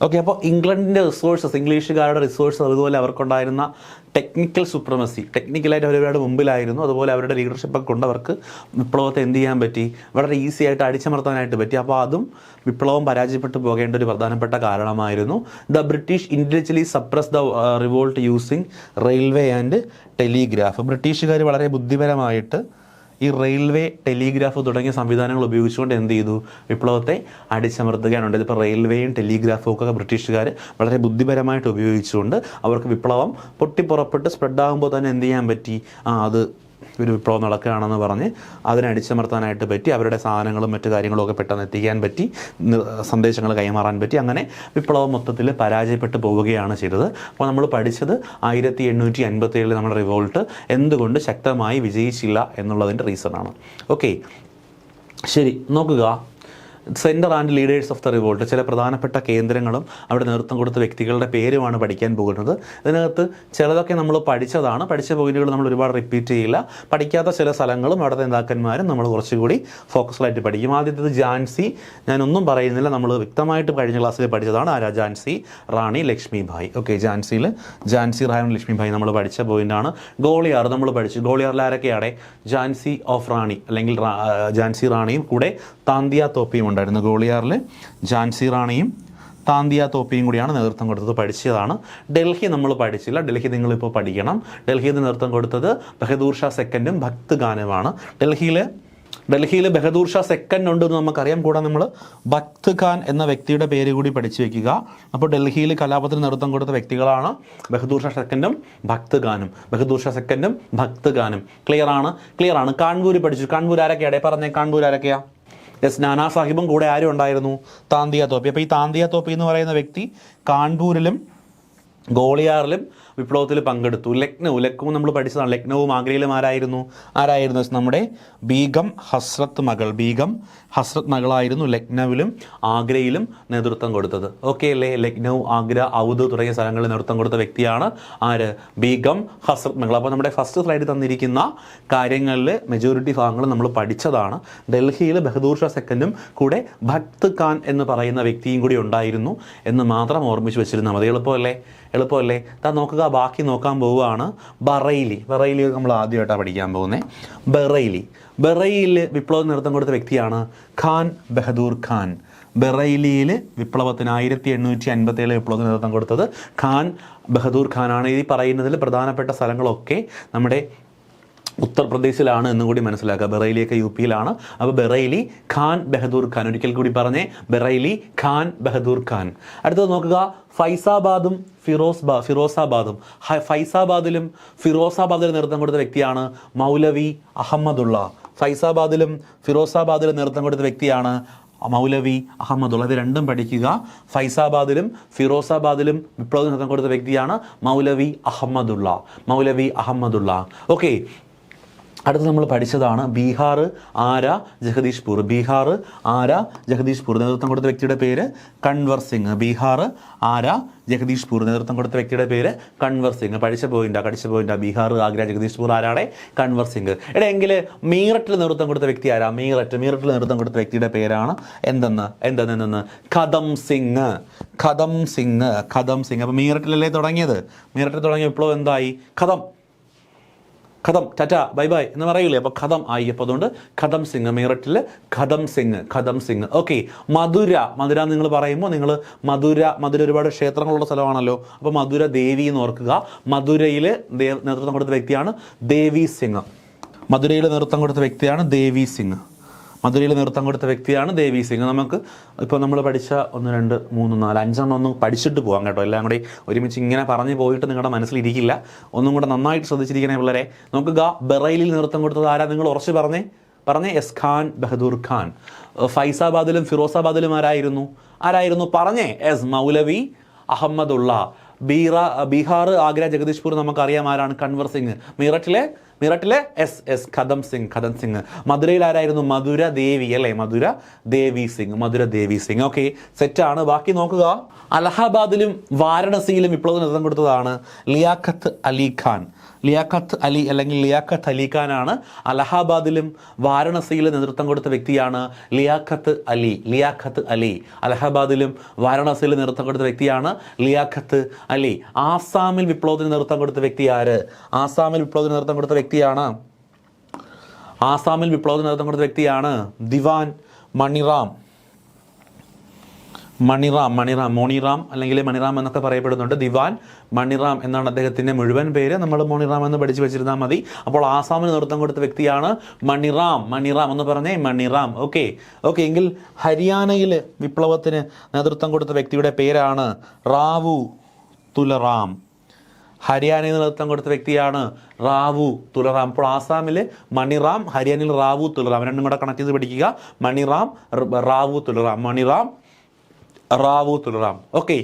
ഓക്കെ, അപ്പോൾ ഇംഗ്ലണ്ടിൻ്റെ റിസോഴ്സസ്, ഇംഗ്ലീഷുകാരുടെ റിസോഴ്സസ്, അതുപോലെ അവർക്കുണ്ടായിരുന്ന ടെക്നിക്കൽ സുപ്രമസി, ടെക്നിക്കലായിട്ട് അവർ ഒരുപാട് മുമ്പിലായിരുന്നു. അതുപോലെ അവരുടെ ലീഡർഷിപ്പൊക്കെ കൊണ്ട് അവർക്ക് വിപ്ലവത്തെ എന്ത് ചെയ്യാൻ പറ്റി, വളരെ ഈസി ആയിട്ട് അടിച്ചമർത്താനായിട്ട് പറ്റി. അപ്പോൾ അതും വിപ്ലവം പരാജയപ്പെട്ടു പോകേണ്ട ഒരു പ്രധാനപ്പെട്ട കാരണമായിരുന്നു. The British intelligently suppress the revolt using railway and telegraph. ബ്രിട്ടീഷുകാർ വളരെ ബുദ്ധിപരമായിട്ട് ഈ റെയിൽവേ, ടെലിഗ്രാഫ് തുടങ്ങിയ സംവിധാനങ്ങൾ ഉപയോഗിച്ചുകൊണ്ട് എന്ത് ചെയ്തു, വിപ്ലവത്തെ അടിച്ചമർത്തുകയാണ്. ഇതിപ്പോൾ റെയിൽവേയും ടെലിഗ്രാഫും ഒക്കെ ബ്രിട്ടീഷുകാർ വളരെ ബുദ്ധിപരമായിട്ട് ഉപയോഗിച്ചുകൊണ്ട് അവർക്ക് വിപ്ലവം പൊട്ടിപ്പുറപ്പെട്ട് സ്പ്രെഡാകുമ്പോൾ തന്നെ എന്ത് ചെയ്യാൻ പറ്റി, അത് ഒരു വിപ്ലവം നടക്കുകയാണെന്ന് പറഞ്ഞ് അതിനെ അടിച്ചമർത്താനായിട്ട് പറ്റി. അവരുടെ സാധനങ്ങളും മറ്റു കാര്യങ്ങളും ഒക്കെ പെട്ടെന്ന് എത്തിക്കാൻ പറ്റി, സന്ദേശങ്ങൾ കൈമാറാൻ പറ്റി. അങ്ങനെ വിപ്ലവം മൊത്തത്തിൽ പരാജയപ്പെട്ടു പോവുകയാണ് ചെയ്തത്. അപ്പോൾ നമ്മൾ പഠിച്ചത് 1857 നമ്മുടെ റിവോൾട്ട് എന്തുകൊണ്ട് ശക്തമായി വിജയിച്ചില്ല എന്നുള്ളതിൻ്റെ റീസണാണ്. ഓക്കെ, ശരി, നോക്കുക. Centre and leaders of the revolt, ചില പ്രധാനപ്പെട്ട കേന്ദ്രങ്ങളും അവിടെ നേതൃത്വം കൊടുത്ത വ്യക്തികളുടെ പേരുമാണ് പഠിക്കാൻ പോകുന്നത്. ഇതിനകത്ത് ചിലതൊക്കെ നമ്മൾ പഠിച്ചതാണ്, പഠിച്ച പോയിന്റുകൾ നമ്മൾ ഒരുപാട് റിപ്പീറ്റ് ചെയ്യില്ല. പഠിക്കാത്ത ചില സ്ഥലങ്ങളും അവിടുത്തെ നേതാക്കന്മാരും നമ്മൾ കുറച്ചുകൂടി ഫോക്കസ്ഡായിട്ട് പഠിക്കും. ആദ്യത്തേത് ഝാൻസി, ഞാനൊന്നും പറയുന്നില്ല, നമ്മൾ വ്യക്തമായിട്ട് കഴിഞ്ഞ ക്ലാസ്സിൽ പഠിച്ചതാണ്. ആരാ? ഝാൻസി റാണി ലക്ഷ്മിഭായ്. ഓക്കെ, ഝാൻസി റാണി ലക്ഷ്മിഭായ് നമ്മൾ പഠിച്ച പോയിന്റാണ്. ഗോളിയാർ നമ്മൾ പഠിച്ചു. ഗോളിയാറിൽ ആരൊക്കെയാണ്? ഝാൻസി ഓഫ് റാണി അല്ലെങ്കിൽ ഝാൻസി റാണിയും കൂടെ താന്തിയ തോപ്പിയും ഉണ്ടായിരുന്നു. ഗോളിയാറിൽ ഝാൻസി റാണിയും താന്തിയ തോപ്പിയും കൂടിയാണ് നേതൃത്വം കൊടുത്തത്, പഠിച്ചതാണ്. ഡൽഹി നമ്മൾ പഠിച്ചില്ല, ഡൽഹി നിങ്ങളിപ്പോൾ പഠിക്കണം. ഡൽഹിയിൽ നേതൃത്വം കൊടുത്തത് ബഹദൂർ ഷാ സെക്കൻഡും ഭക്ത് ഖാനുമാണ്. ഡൽഹിയിൽ ബഹദൂർ ഷാ സെക്കൻഡ് ഉണ്ടെന്ന് നമുക്കറിയാം. കൂടാതെ നമ്മൾ ഭക്ത് ഖാൻ എന്ന വ്യക്തിയുടെ പേര് കൂടി പഠിച്ചു വെക്കുക. അപ്പോൾ ഡൽഹിയിൽ കലാപത്തിന് നേതൃത്വം കൊടുത്ത വ്യക്തികളാണ് ബഹദൂർ ഷാ സെക്കൻഡും ഭക്ത് ഖാനും. ക്ലിയർ ആണ്. കാൺപൂർ പഠിച്ചു. കാൺപൂർ ആരൊക്കെയാടെ പറഞ്ഞേ? കാൺപൂർ ആരൊക്കെയാ? യെസ്, നാനാ സാഹിബും കൂടെ ആരും ഉണ്ടായിരുന്നു? താന്തിയ തോപ്പി. അപ്പോൾ ഈ താന്തിയ തോപ്പി എന്ന് പറയുന്ന വ്യക്തി കാൺപൂരിലും ഗോളിയാറിലും വിപ്ലവത്തിൽ പങ്കെടുത്തു. ലക്നൗ നമ്മൾ പഠിച്ചതാണ്. ലക്നൗവും ആഗ്രയിലും ആരായിരുന്നു? നമ്മുടെ ബീഗം ഹസ്രത്ത് മകളായിരുന്നു ലക്നൌവിലും ആഗ്രയിലും നേതൃത്വം കൊടുത്തത്. ഓക്കെ അല്ലേ? ലക്നൗ, ആഗ്ര, ഔദ് തുടങ്ങിയ സ്ഥലങ്ങളിൽ നേതൃത്വം കൊടുത്ത വ്യക്തിയാണ് ആര്? ബീഗം ഹസ്രത്ത് മകൾ. അപ്പോൾ നമ്മുടെ ഫസ്റ്റ് സ്ലൈഡിൽ തന്നിരിക്കുന്ന കാര്യങ്ങളിൽ മെജോറിറ്റി ഭാഗങ്ങൾ നമ്മൾ പഠിച്ചതാണ്. ഡൽഹിയിൽ ബഹദൂർ ഷാ സെക്കൻഡും കൂടെ ഭക്ത് ഖാൻ എന്ന് പറയുന്ന വ്യക്തിയും കൂടി ഉണ്ടായിരുന്നു എന്ന് മാത്രം ഓർമ്മിച്ച് വെച്ചിരുന്നാൽ മതി. എളുപ്പമല്ലേ? നോക്കുക, ബാക്കി നോക്കാൻ പോവുകയാണ്. ബറൈലി നമ്മൾ ആദ്യമായിട്ടാണ് പഠിക്കാൻ പോകുന്നത്. ബറൈലിയിൽ വിപ്ലവം നേതൃത്വം കൊടുത്ത വ്യക്തിയാണ് ഖാൻ ബഹദൂർ ഖാൻ. ബറൈലിയിൽ വിപ്ലവത്തിന് 1857 വിപ്ലവത്തിന് നേതൃത്വം കൊടുത്തത് ഖാൻ ബഹദൂർ ഖാനാണ്. ഈ പറയുന്നതിൽ പ്രധാനപ്പെട്ട സ്ഥലങ്ങളൊക്കെ നമ്മുടെ ഉത്തർപ്രദേശിലാണ് എന്നും കൂടി മനസ്സിലാക്കുക. ബറൈലിയൊക്കെ യുപിയിലാണ്. അപ്പോൾ ബറൈലി ഖാൻ ബഹദൂർ ഖാൻ. ഒരിക്കൽ കൂടി പറഞ്ഞേ, ബറൈലി ഖാൻ ബഹദൂർ ഖാൻ. അടുത്തത് നോക്കുക, ഫൈസാബാദും ഫിറോസാബാദും. ഫിറോസാബാദിലും നേതൃത്വം കൊടുത്ത വ്യക്തിയാണ് മൗലവി അഹമ്മദുള്ള. ഫൈസാബാദിലും ഫിറോസാബാദിലും നേതൃത്വം കൊടുത്ത വ്യക്തിയാണ് മൗലവി അഹമ്മദുള്ള. ഇത് രണ്ടും പഠിക്കുക. ഫൈസാബാദിലും ഫിറോസാബാദിലും വിപ്ലവം നേതൃത്വം കൊടുത്ത വ്യക്തിയാണ് മൗലവി അഹമ്മദുള്ള. ഓക്കെ, അടുത്ത് നമ്മൾ പഠിച്ചതാണ് ബീഹാർ ആരാ ജഗദീഷ്പൂർ. നേതൃത്വം കൊടുത്ത വ്യക്തിയുടെ പേര് കൺവർ സിംഗ്. ബീഹാർ ആരാ ജഗദീഷ്പൂർ. നേതൃത്വം കൊടുത്ത വ്യക്തിയുടെ പേര് കൺവർ സിംഗ്. പഠിച്ച പോയിന്റാ. ബീഹാർ, ആഗ്ര, ജഗദീഷ്പൂർ ആരാടെ? കൺവർ സിംഗ്. എങ്കിൽ മീററ്റിൽ നേതൃത്വം കൊടുത്ത വ്യക്തി ആരാ? മീററ്റിൽ നേതൃത്വം കൊടുത്ത വ്യക്തിയുടെ പേരാണ് എന്തെന്ന് ഖദം സിംഗ്. അപ്പോൾ മീററ്റിലല്ലേ തുടങ്ങിയത്? മീററ്റിൽ തുടങ്ങിയ വിപ്ലവം എന്തായി? ഖദം ടാറ്റ ബൈ ബൈ എന്ന് പറയൂലേ, അപ്പോൾ ഖദം ആയി. അപ്പോൾ അതുകൊണ്ട് ഖദം സിംഗ്, മീററ്റിൽ ഖദം സിംഗ്. ഓക്കെ, മധുര നിങ്ങൾ പറയുമ്പോൾ നിങ്ങൾ മധുര ഒരുപാട് ക്ഷേത്രങ്ങളുള്ള സ്ഥലമാണല്ലോ. അപ്പോൾ മധുര ദേവി എന്ന് ഓർക്കുക. മധുരയിൽ നേതൃത്വം കൊടുത്ത വ്യക്തിയാണ് ദേവി സിംഗ്. നമുക്ക് ഇപ്പോൾ നമ്മൾ പഠിച്ച 1 2 3 4 5 ഒന്നും പഠിച്ചിട്ട് പോകാം കേട്ടോ. എല്ലാം കൂടി ഒരുമിച്ച് ഇങ്ങനെ പറഞ്ഞു പോയിട്ട് നിങ്ങളുടെ മനസ്സിലിരിക്കില്ല. ഒന്നും കൂടെ നന്നായിട്ട് ശ്രദ്ധിച്ചിരിക്കണേ പിള്ളേരെ. നോക്കുക, ബറൈലിൽ നേതൃത്വം കൊടുത്തത് ആരാ? നിങ്ങൾ ഉറച്ച് പറഞ്ഞേ. എസ് ഖാൻ ബഹദൂർ ഖാൻ. ഫൈസാബാദിലും ഫിറോസാബാദിലും ആരായിരുന്നു? പറഞ്ഞേ. എസ് മൗലവി അഹമ്മദുള്ള. ബീഹാർ, ആഗ്ര, ജഗദീഷ്പൂർ നമുക്കറിയാം ആരാണ്? കൻവർ സിംഗ്. മീററ്റിലെ എസ് ഖദം സിംഗ്. മധുരയിൽ ആരായിരുന്നു? മധുര ദേവി അല്ലേ? മധുര ദേവി സിംഗ്. ഓക്കെ, സെറ്റാണ്. ബാക്കി നോക്കുക. അലഹാബാദിലും വാരണസിയിലും വിപ്ലവത്തിന് നേതൃത്വം കൊടുത്തതാണ് ലിയാഖത്ത് അലി ഖാൻ. ലിയാഖത്ത് അലി ഖാനാണ് അലഹാബാദിലും വാരണസിയിലും നേതൃത്വം കൊടുത്ത വ്യക്തിയാണ് ലിയാഖത്ത് അലി. അലഹാബാദിലും വാരണസിയിലും നേതൃത്വം കൊടുത്ത വ്യക്തിയാണ് ലിയാഖത്ത് അലി. ആസാമിൽ വിപ്ലവത്തിന് നേതൃത്വം കൊടുത്ത വ്യക്തി ആര്? ആസാമിൽ വിപ്ലവത്തിന് നേതൃത്വം കൊടുത്ത വ്യക്തിയാണ് ദിവാൻ മോണിറാം അല്ലെങ്കിൽ മണിറാം എന്നൊക്കെ പറയപ്പെടുന്നുണ്ട്. ദിവാൻ മണിറാം എന്നാണ് അദ്ദേഹത്തിൻ്റെ മുഴുവൻ പേര്. നമ്മൾ മോണിറാം എന്ന് പഠിച്ചു വെച്ചിരുന്നാൽ മതി. അപ്പോൾ ആസാമിന് നേതൃത്വം കൊടുത്ത വ്യക്തിയാണ് മണിറാം എന്ന് പറഞ്ഞേ, മണിറാം. ഓക്കെ, എങ്കിൽ ഹരിയാനയിൽ വിപ്ലവത്തിന് നേതൃത്വം കൊടുത്ത വ്യക്തിയുടെ പേരാണ് റാവു തുലറാം. ഹരിയാനയിൽ നേതൃത്വം കൊടുത്ത വ്യക്തിയാണ് റാവു തുലറാം. അപ്പോൾ ആസാമിൽ മണിറാം, ഹരിയാനയിൽ റാവു തുലറാം. രണ്ടും കൂടെ കണക്ട് ചെയ്ത് പഠിക്കുക. മണിറാം, റാവു തുലറാം. ഓക്കെ,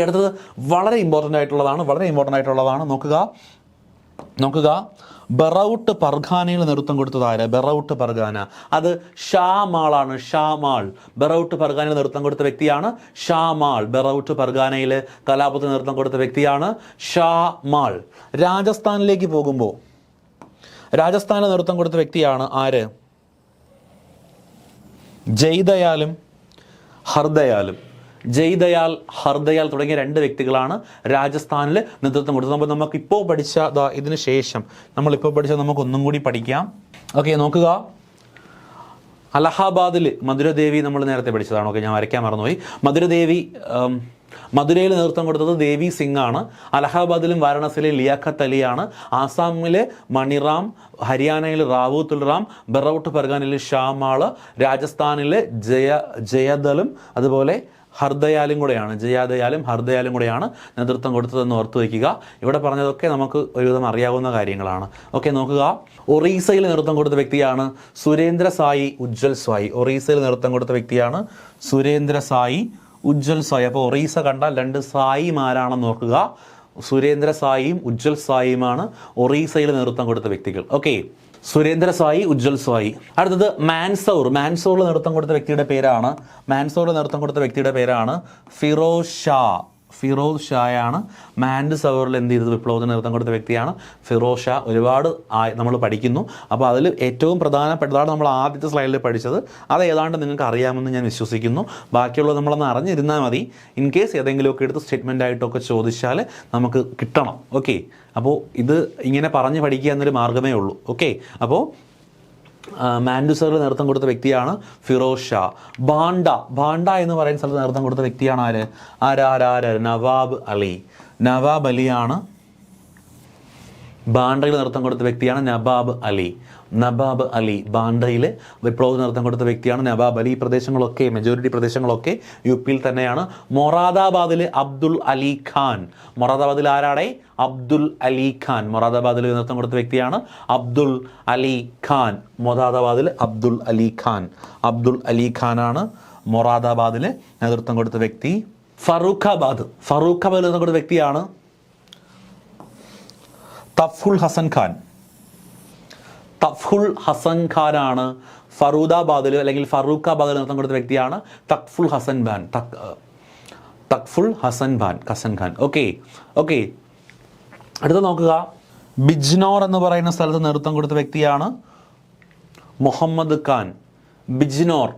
അടുത്തത് വളരെ ഇമ്പോർട്ടൻ്റ് ആയിട്ടുള്ളതാണ്. നോക്കുക. ബറൌട്ട് പർഖാനയിൽ നേതൃത്വം കൊടുത്തത് ആര്? ബറൌട്ട് പർഖാന, അത് ഷാമാളാണ്. ബറൌട്ട് പർഖാനയിൽ നേതൃത്വം കൊടുത്ത വ്യക്തിയാണ് ഷാമാൾ. ബറൌട്ട് പർഖാനയിൽ കലാപത്തിന് നേതൃത്വം കൊടുത്ത വ്യക്തിയാണ് ഷാമാൾ. രാജസ്ഥാനിലേക്ക് പോകുമ്പോൾ രാജസ്ഥാനിൽ നേതൃത്വം കൊടുത്ത വ്യക്തിയാണ് ആര്? ജയ്ദയാലും ഹർദയാൽ തുടങ്ങിയ രണ്ട് വ്യക്തികളാണ് രാജസ്ഥാനിൽ നേതൃത്വം കൊടുത്തത്. അപ്പോൾ നമുക്കിപ്പോൾ പഠിച്ച ഇതിന് ശേഷം നമുക്ക് ഒന്നും കൂടി പഠിക്കാം. ഓക്കെ, നോക്കുക. അലഹാബാദിൽ മധുരദേവി നമ്മൾ നേരത്തെ പഠിച്ചതാണ്. ഓക്കെ, ഞാൻ വരയ്ക്കാൻ മറന്നുപോയി. മധുരയിൽ നേതൃത്വം കൊടുത്തത് ദേവി സിംഗ് ആണ്. അലഹാബാദിലും വാരണസിയിലെ ലിയാഖത്ത് അലിയാണ്. ആസാമിലെ മണിറാം, ഹരിയാനയിലെ റാവു തുലറാം, ബറൌട്ട് പർഗാനയിലെ ഷാമാള്, രാജസ്ഥാനിലെ ജയദലും അതുപോലെ ഹർദയാലും കൂടെയാണ് നേതൃത്വം കൊടുത്തതെന്ന് ഓർത്തു വയ്ക്കുക. ഇവിടെ പറഞ്ഞതൊക്കെ നമുക്ക് ഒരുവിധം അറിയാവുന്ന കാര്യങ്ങളാണ്. ഓക്കെ, നോക്കുക. ഒറീസയിൽ നേതൃത്വം കൊടുത്ത വ്യക്തിയാണ് സുരേന്ദ്ര സായി ഉജ്ജ്വൽ സ്വായി. അപ്പോൾ ഒറീസ കണ്ടാൽ രണ്ട് സായിമാരാണെന്ന് നോക്കുക. സുരേന്ദ്ര സായിയും ഉജ്ജ്വൽ സായിയുമാണ് ഒറീസയിൽ നേതൃത്വം കൊടുത്ത വ്യക്തികൾ. ഓക്കെ, സുരേന്ദ്ര സായി, ഉജ്ജ്വൽ സ്വായി. അടുത്തത് മാൻസൂറിൽ നേതൃത്വം കൊടുത്ത വ്യക്തിയുടെ പേരാണ് ഫിറോസ് ഷായാണ്. മാൻസൂറിൽ എന്ത് ചെയ്തത്? വിപ്ലവത്തിന് നേതൃത്വം കൊടുത്ത വ്യക്തിയാണ് ഫിറോസ് ഷാ. ഒരുപാട് നമ്മൾ പഠിക്കുന്നു. അപ്പോൾ അതിൽ ഏറ്റവും പ്രധാനപ്പെട്ടതാണ് നമ്മൾ ആദ്യത്തെ സ്ലൈഡിൽ പഠിച്ചത്. അത് ഏതാണ്ട് നിങ്ങൾക്ക് അറിയാമെന്ന് ഞാൻ വിശ്വസിക്കുന്നു. ബാക്കിയുള്ളത് നമ്മളൊന്ന് അറിഞ്ഞിരുന്നാൽ മതി. ഇൻ കേസ് ഏതെങ്കിലുമൊക്കെ എടുത്ത് സ്റ്റേറ്റ്മെൻ്റ് ആയിട്ടൊക്കെ ചോദിച്ചാൽ നമുക്ക് കിട്ടണം. ഓക്കെ, അപ്പോൾ ഇത് ഇങ്ങനെ പറഞ്ഞ് പഠിക്കുക എന്നൊരു മാർഗ്ഗമേ ഉള്ളൂ. ഓക്കെ, അപ്പോൾ മാൻഡുസറിൽ നേതൃത്വം കൊടുത്ത വ്യക്തിയാണ് ഫിറോസ് ഷാ. ബാണ്ട എന്ന് പറയുന്ന സ്ഥലത്ത് നേതൃത്വം കൊടുത്ത വ്യക്തിയാണ് ആര്? നവാബ് അലിയാണ്. ബാണ്ടയിൽ നേതൃത്വം കൊടുത്ത വ്യക്തിയാണ് നവാബ് അലി. ബാണ്ടയിൽ വിപ്ലവത്തിന് നേതൃത്വം കൊടുത്ത വ്യക്തിയാണ് നവാബ് അലി. ഈ പ്രദേശങ്ങളൊക്കെ, മെജോറിറ്റി പ്രദേശങ്ങളൊക്കെ യു പിയിൽ തന്നെയാണ്. മൊറാദാബാദിൽ അബ്ദുൽ അലി ഖാൻ. മൊറാദാബാദിൽ ആരാടെ? അബ്ദുൽ അലി ഖാൻ. മൊറാദാബാദിൽ നേതൃത്വം കൊടുത്ത വ്യക്തിയാണ് അബ്ദുൽ അലി ഖാൻ. മൊറാദാബാദിൽ അബ്ദുൽ അലി ഖാനാണ് മൊറാദാബാദിൽ നേതൃത്വം കൊടുത്ത വ്യക്തി. ഫറൂഖാബാദിൽ നേതൃത്വം കൊടുത്ത വ്യക്തിയാണ് തഫ്ഹുൽ ഹസൻ ഖാനാണ്. ഫറൂദാബാദിൽ അല്ലെങ്കിൽ ഫറൂഖാബാദിൽ നേതൃത്വം കൊടുത്ത വ്യക്തിയാണ് തഖ്ഫുൽ ഹസൻ ഖാൻ. ഓക്കെ, അടുത്ത നോക്കുക. ബിജ്നോർ എന്ന് പറയുന്ന സ്ഥലത്ത് നേതൃത്വം കൊടുത്ത വ്യക്തിയാണ് മുഹമ്മദ് ഖാൻ. ബിജ്നോർ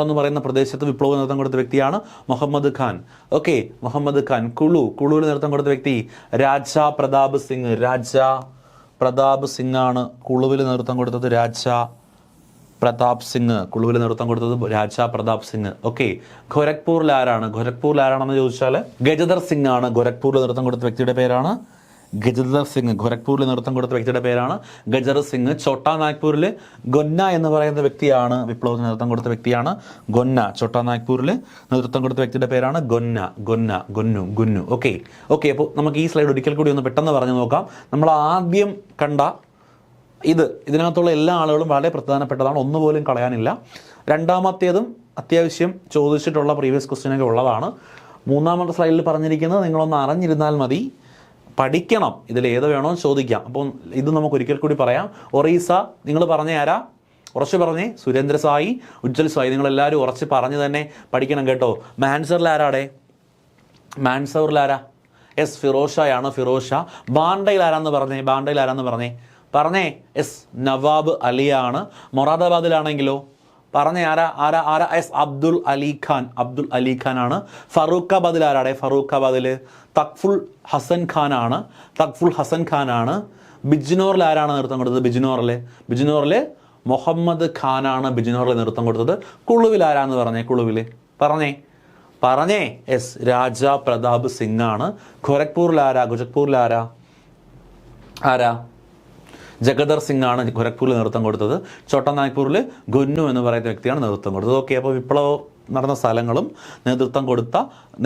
എന്ന് പറയുന്ന പ്രദേശത്ത് വിപ്ലവ നേതൃത്വം കൊടുത്ത വ്യക്തിയാണ് മുഹമ്മദ് ഖാൻ. ഓക്കെ, മുഹമ്മദ് ഖാൻ. കുളുവിൽ നേതൃത്വം കൊടുത്ത വ്യക്തി രാജാ പ്രതാപ് സിംഗ് ആണ്. കുളുവിൽ നേതൃത്വം കൊടുത്തത് രാജാ പ്രതാപ് സിംഗ്. ഓക്കെ, ഗോരഖ്പൂരിൽ ആരാണെന്ന് ചോദിച്ചാൽ ഗജദർ സിംഗ് ആണ്. ഗോരഖ്പൂരിൽ നേതൃത്വം കൊടുത്ത വ്യക്തിയുടെ പേരാണ് ഗജർ സിംഗ്. ഛോട്ടാ നാഗ്പൂരിൽ ഗൊന്ന എന്ന് പറയുന്ന വ്യക്തിയാണ് വിപ്ലവത്തിന് നേതൃത്വം കൊടുത്ത വ്യക്തിയാണ് ഛോട്ടാ നാഗ്പൂരിൽ നേതൃത്വം കൊടുത്ത വ്യക്തിയുടെ പേരാണ് ഗുന്നു. ഓക്കെ, അപ്പോൾ നമുക്ക് ഈ സ്ലൈഡ് ഒരിക്കൽ കൂടി ഒന്ന് പെട്ടെന്ന് പറഞ്ഞു നോക്കാം. നമ്മൾ ആദ്യം കണ്ട ഇതിനകത്തുള്ള എല്ലാ ആളുകളും വളരെ പ്രധാനപ്പെട്ടതാണ്, ഒന്നുപോലും കളയാനില്ല. രണ്ടാമത്തേതും അത്യാവശ്യം ചോദിച്ചിട്ടുള്ള പ്രീവിയസ് ക്വസ്റ്റ്യനൊക്കെ ഉള്ളതാണ്. മൂന്നാമത്തെ സ്ലൈഡിൽ പറഞ്ഞിരിക്കുന്നത് നിങ്ങളൊന്ന് അറിഞ്ഞിരുന്നാൽ മതി, പഠിക്കണം, ഇതിൽ ഏത് വേണോ ചോദിക്കാം. അപ്പം ഇത് നമുക്ക് ഒരിക്കൽ കൂടി പറയാം. ഒറീസ നിങ്ങൾ പറഞ്ഞ ആരാ? ഉറച്ച് പറഞ്ഞേ. സുരേന്ദ്ര സായി, ഉജ്ജൽ സായി, നിങ്ങളെല്ലാവരും ഉറച്ച് പറഞ്ഞ് തന്നെ പഠിക്കണം കേട്ടോ. മാൻസറിൽ ആരാടെ? മാൻസറിൽ ആരാ? എസ് ഫിറോഷയാണ്, ഫിറോഷ. ബാണ്ടയിൽ ആരാന്ന് പറഞ്ഞേ? ബാണ്ടയിൽ ആരാന്ന് പറഞ്ഞേ? എസ് നവാബ് അലിയാണ്. മൊറാദാബാദിലാണെങ്കിലോ പറഞ്ഞ ആരാ ആരാ ആരാ? എസ് അബ്ദുൽ അലി ഖാൻ, അബ്ദുൽ അലി ഖാൻ ആണ്. ഫറൂഖാബാദിൽ ആരാടെ? ഫറൂഖാബാദിൽ തക്ഫുൽ ഹസൻ ഖാനാണ്, തക്ഫുൽ ഹസൻ ഖാനാണ്. ബിജ്നോറിൽ ആരാണ് നേതൃത്വം കൊടുത്തത്? ബിജ്നോറിൽ മുഹമ്മദ് ഖാനാണ് ബിജ്നോറിൽ നേതൃത്വം കൊടുത്തത്. കുളുവിൽ ആരാന്ന് പറഞ്ഞേ? പറഞ്ഞേ എസ് രാജാ പ്രതാപ് സിംഗ് ആണ്. ഗോരഖ്പൂരിൽ ആരാ? ജഗദർ സിംഗ് ആണ് ഗോരഖ്പൂരിൽ നേതൃത്വം കൊടുത്തത്. ചോട്ടാ നാഗ്പൂരിൽ ഗുന്നു എന്ന് പറയുന്ന വ്യക്തിയാണ് നേതൃത്വം കൊടുത്തത്. ഓക്കെ, അപ്പോൾ വിപ്ലവം നടന്ന സ്ഥലങ്ങളും നേതൃത്വം കൊടുത്ത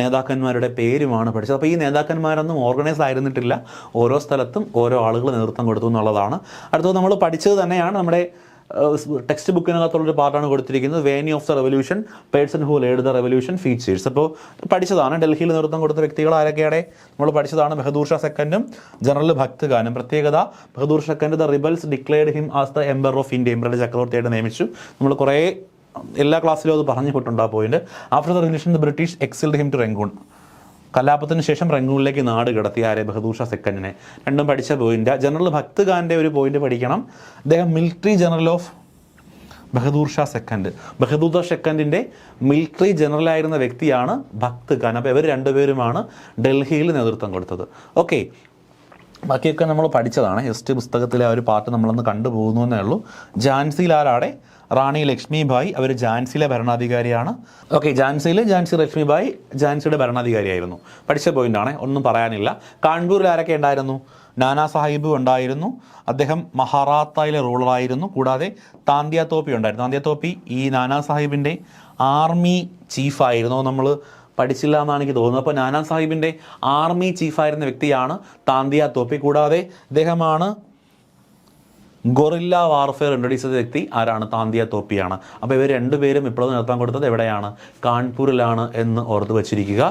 നേതാക്കന്മാരുടെ പേരുമാണ് പഠിച്ചത്. അപ്പോൾ ഈ നേതാക്കന്മാരൊന്നും ഓർഗനൈസ് ആയിരുന്നിട്ടില്ല, ഓരോ സ്ഥലത്തും ഓരോ ആളുകൾ നേതൃത്വം കൊടുത്തു എന്നുള്ളതാണ്. അടുത്തത് നമ്മൾ പഠിച്ചത് തന്നെയാണ്, നമ്മുടെ ടെക്സ്റ്റ് ബുക്കിനകത്തുള്ളൊരു പാർട്ടാണ് കൊടുത്തിരിക്കുന്നത്. Venue of the revolution, person who led the revolution, features. അപ്പോൾ പഠിച്ചതാണ്. ഡൽഹിയിൽ നേതൃത്വം കൊടുത്ത വ്യക്തികൾ ആരൊക്കെയാണ് നമ്മൾ പഠിച്ചതാണ്. ബഹദൂർ ഷാ സെക്കൻഡും ജനറൽ ഭക്ത് ഖാനും. പ്രത്യേകത, Bahadur Shah second the rebels declared him as the emperor of India, ഇന്ത്യയുടെ ചക്രവർത്തിയായിട്ട് നിയമിച്ചു. നമ്മൾ കുറേ എല്ലാ ക്ലാസ്സിലും അത് പറഞ്ഞു പോയിട്ടുണ്ട് ആ point. After the revolution the British exiled him to Rangoon, കലാപത്തിന് ശേഷം റംഗൂണിലേക്ക് നാട് കടത്തി ആരെ? ബഹദൂർ ഷാ സെക്കൻഡിനെ. രണ്ടും പഠിച്ച പോയിന്റ്. ജനറൽ ഭക്ത് ഖാൻ്റെ ഒരു പോയിന്റ് പഠിക്കണം. അദ്ദേഹം military general of Bahadur Shah second, Bahadur Shah സെക്കൻഡിൻ്റെ മിലിറ്ററി ജനറലായിരുന്ന വ്യക്തിയാണ് ഭക്ത് ഖാൻ. അപ്പോൾ ഇവർ രണ്ടുപേരുമാണ് ഡൽഹിയിൽ നേതൃത്വം കൊടുത്തത്. ഓക്കെ, ബാക്കിയൊക്കെ നമ്മൾ പഠിച്ചതാണ്. ടെക്സ്റ്റ് പുസ്തകത്തിലെ ആ ഒരു പാർട്ട് നമ്മളൊന്ന് കണ്ടുപോകുന്നു എന്നേ ഉള്ളൂ. ഝാൻസിയിൽ ആരാടെ? റാണി ലക്ഷ്മിബായി. അവർ ഝാൻസിയിലെ ഭരണാധികാരിയാണ്. ഓക്കെ, ഝാൻസി ലക്ഷ്മിബായി ഝാൻസിയുടെ ഭരണാധികാരിയായിരുന്നു. പഠിച്ച പോയിന്റാണ്, ഒന്നും പറയാനില്ല. കാൺപൂരിൽ ആരൊക്കെ ഉണ്ടായിരുന്നു? നാനാ സാഹിബ് ഉണ്ടായിരുന്നു, അദ്ദേഹം മഹാറാത്തയിലെ റൂളറായിരുന്നു. കൂടാതെ താന്തിയ തോപ്പി ഉണ്ടായിരുന്നു. താന്തിയ തോപ്പി ഈ നാനാ സാഹിബിൻ്റെ ആർമി ചീഫായിരുന്നു. നമ്മൾ പഠിച്ചില്ല എന്നാണ് എനിക്ക് തോന്നുന്നത്. അപ്പോൾ നാനാ സാഹിബിൻ്റെ ആർമി ചീഫായിരുന്ന വ്യക്തിയാണ് താന്തിയ തോപ്പി. കൂടാതെ ഇദ്ദേഹമാണ് ഗൊറില്ല വാർഫെയർ ഇൻട്രൊഡ്യൂസ് ചെയ്ത വ്യക്തി ആരാണ്? താന്തിയ തോപ്പിയാണ്. അപ്പോൾ ഇവർ രണ്ടുപേരും ഇപ്പോഴും നേതൃത്വം കൊടുത്തത് എവിടെയാണ്? കാൺപൂരിലാണ് എന്ന് ഓർത്ത് വെച്ചിരിക്കുക.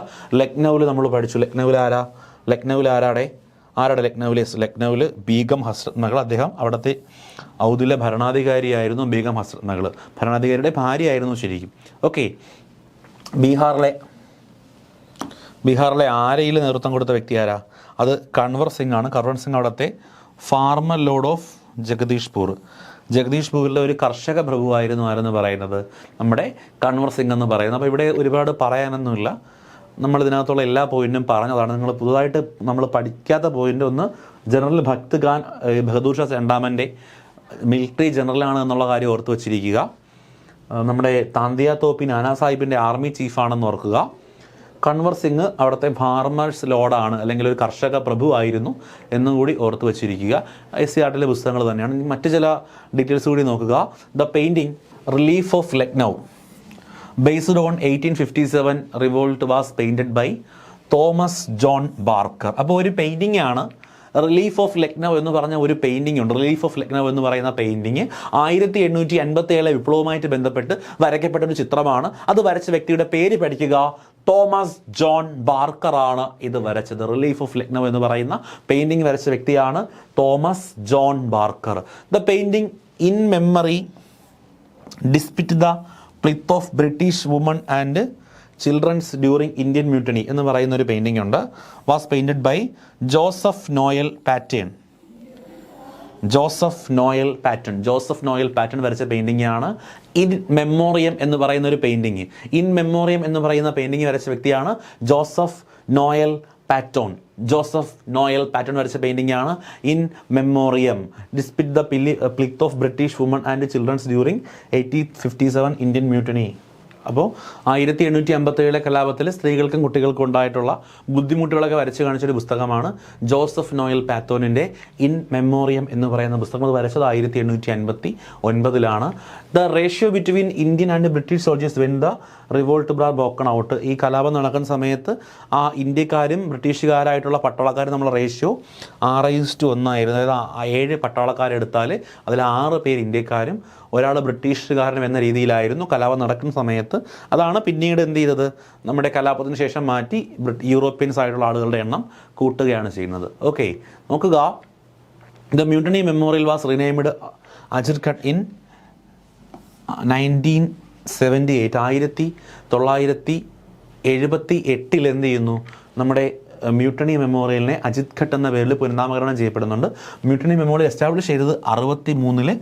ലക്നൌവിൽ നമ്മൾ പഠിച്ചു. ലക്നൌവിൽ ആരാടെ ലക്നൌവിൽ ബീഗം ഹസ്രത് മകൾ. അദ്ദേഹം അവിടുത്തെ ഔദ്യോഗിക ഭരണാധികാരിയായിരുന്നു. ബീഗം ഹസ്രത് മകൾ ഭരണാധികാരിയുടെ ഭാര്യയായിരുന്നു ശരിക്കും. ഓക്കെ, ബീഹാറിലെ ആരയിൽ നേതൃത്വം കൊടുത്ത വ്യക്തി ആരാ? അത് കൺവർ സിംഗ് ആണ്. കൺവർ സിംഗ് അവിടുത്തെ ഫാർമർ ലോർഡ് ഓഫ് ജഗദീഷ്പൂരിലെ ഒരു കർഷക പ്രഭുവായിരുന്നു ആരെന്ന് പറയുന്നത്? നമ്മുടെ കൺവർ സിംഗ് എന്ന് പറയുന്നത്. അപ്പോൾ ഇവിടെ ഒരുപാട് പറയാനൊന്നുമില്ല, നമ്മളിതിനകത്തുള്ള എല്ലാ പോയിന്റും പറഞ്ഞതാണ്. നിങ്ങൾ പുതുതായിട്ട് നമ്മൾ പഠിക്കാത്ത പോയിന്റ് ഒന്ന്, ജനറൽ ഭക്ത് ഖാൻ ബഹദൂർ ഷാ രണ്ടാമൻ്റെ മിലിറ്ററി ജനറലാണ് എന്നുള്ള കാര്യം ഓർത്ത് വച്ചിരിക്കുക. നമ്മുടെ താന്തിയ തോപ്പി നാനാ സാഹിബിൻ്റെ ആർമി ചീഫാണെന്ന് ഓർക്കുക. കൺവർ സിംഗ് അവിടുത്തെ ഫാർമേഴ്സ് ലോഡാണ്, അല്ലെങ്കിൽ ഒരു കർഷക പ്രഭു ആയിരുന്നു എന്നും കൂടി ഓർത്ത് വെച്ചിരിക്കുക. SCERT പുസ്തകങ്ങൾ തന്നെയാണ്. മറ്റു ചില ഡീറ്റെയിൽസ് കൂടി നോക്കുക. The painting relief of Lucknow based on 1857 revolt was painted by Thomas John Barker. അപ്പോൾ ഒരു പെയിൻറ്റിംഗ് ആണ് റിലീഫ് ഓഫ് ലക്നൗ എന്ന് പറഞ്ഞ ഒരു പെയിൻറ്റിംഗ് ഉണ്ട്. റിലീഫ് ഓഫ് ലക്നൗ എന്ന് പറയുന്ന പെയിൻറ്റിങ് 1857 വിപ്ലവവുമായിട്ട് ബന്ധപ്പെട്ട് വരയ്ക്കപ്പെട്ട ഒരു ചിത്രമാണ്. അത് വരച്ച വ്യക്തിയുടെ പേര് പഠിക്കുക, തോമസ് ജോൺ ബാർക്കർ ആണ് ഇത് വരച്ചത്. റിലീഫ് ഓഫ് ലക്നൗ എന്ന് പറയുന്ന പെയിൻറ്റിംഗ് വരച്ച വ്യക്തിയാണ് Thomas John Barker. The painting in memory despite the plight of British woman and childrens during Indian Mutiny എന്ന് പറയുന്ന ഒരു പെയിൻറ്റിംഗ് ഉണ്ട്. Was painted by Joseph Noel Paton വരച്ച പെയിൻറ്റിംഗ് ആണ് ഇൻ മെമ്മോറിയം എന്ന് പറയുന്ന ഒരു പെയിൻറ്റിംഗ്. ഇൻ മെമ്മോറിയം എന്ന് പറയുന്ന പെയിൻറ്റിംഗ് വരച്ച വ്യക്തിയാണ് ജോസഫ് നോയൽ പാറ്റോൺ വരച്ച പെയിൻറ്റിംഗ് ആണ് in memoriam despite the plight of British woman and childrens during 1857 Indian Mutiny. അപ്പോൾ 1857 കലാപത്തിൽ സ്ത്രീകൾക്കും കുട്ടികൾക്കും ഉണ്ടായിട്ടുള്ള ബുദ്ധിമുട്ടുകളൊക്കെ വരച്ച് കാണിച്ചൊരു പുസ്തകമാണ് ജോസഫ് നോയൽ പാത്തോണിൻ്റെ ഇൻ മെമ്മോറിയം എന്ന് പറയുന്ന പുസ്തകം. അത് വരച്ചത് 1859 the ratio between Indian and British soldiers when the revolt Brar broken out. ഈ കലാപം നടക്കുന്ന സമയത്ത് ആ ഇന്ത്യക്കാരും ബ്രിട്ടീഷുകാരായിട്ടുള്ള പട്ടാളക്കാരും നമ്മളെ റേഷ്യോ 6:1 ആയിരുന്നു. അതായത് 7 പട്ടാളക്കാരെടുത്താൽ അതിൽ 6 പേര് ഇന്ത്യക്കാരും ഒരാൾ ബ്രിട്ടീഷുകാരനും എന്ന രീതിയിലായിരുന്നു കലാപം നടക്കുന്ന സമയത്ത്. അതാണ് പിന്നീട് എന്ത് ചെയ്തത്, നമ്മുടെ കലാപത്തിന് ശേഷം മാറ്റി യൂറോപ്യൻസ് ആയിട്ടുള്ള ആളുകളുടെ എണ്ണം കൂട്ടുകയാണ് ചെയ്യുന്നത്. ഓക്കെ, നോക്കുക. The mutiny memorial was renamed Ajitgarh in 1978. 1978 എന്ത് ചെയ്യുന്നു, നമ്മുടെ മ്യൂട്ടണി മെമ്മോറിയലിനെ അജിത് ഘട്ട് എന്ന പേരിൽ പുനർനാമകരണം ചെയ്യപ്പെടുന്നുണ്ട്. മ്യൂട്ടണി മെമ്മോറിയൽ എസ്റ്റാബ്ലിഷ് ചെയ്തത് 1963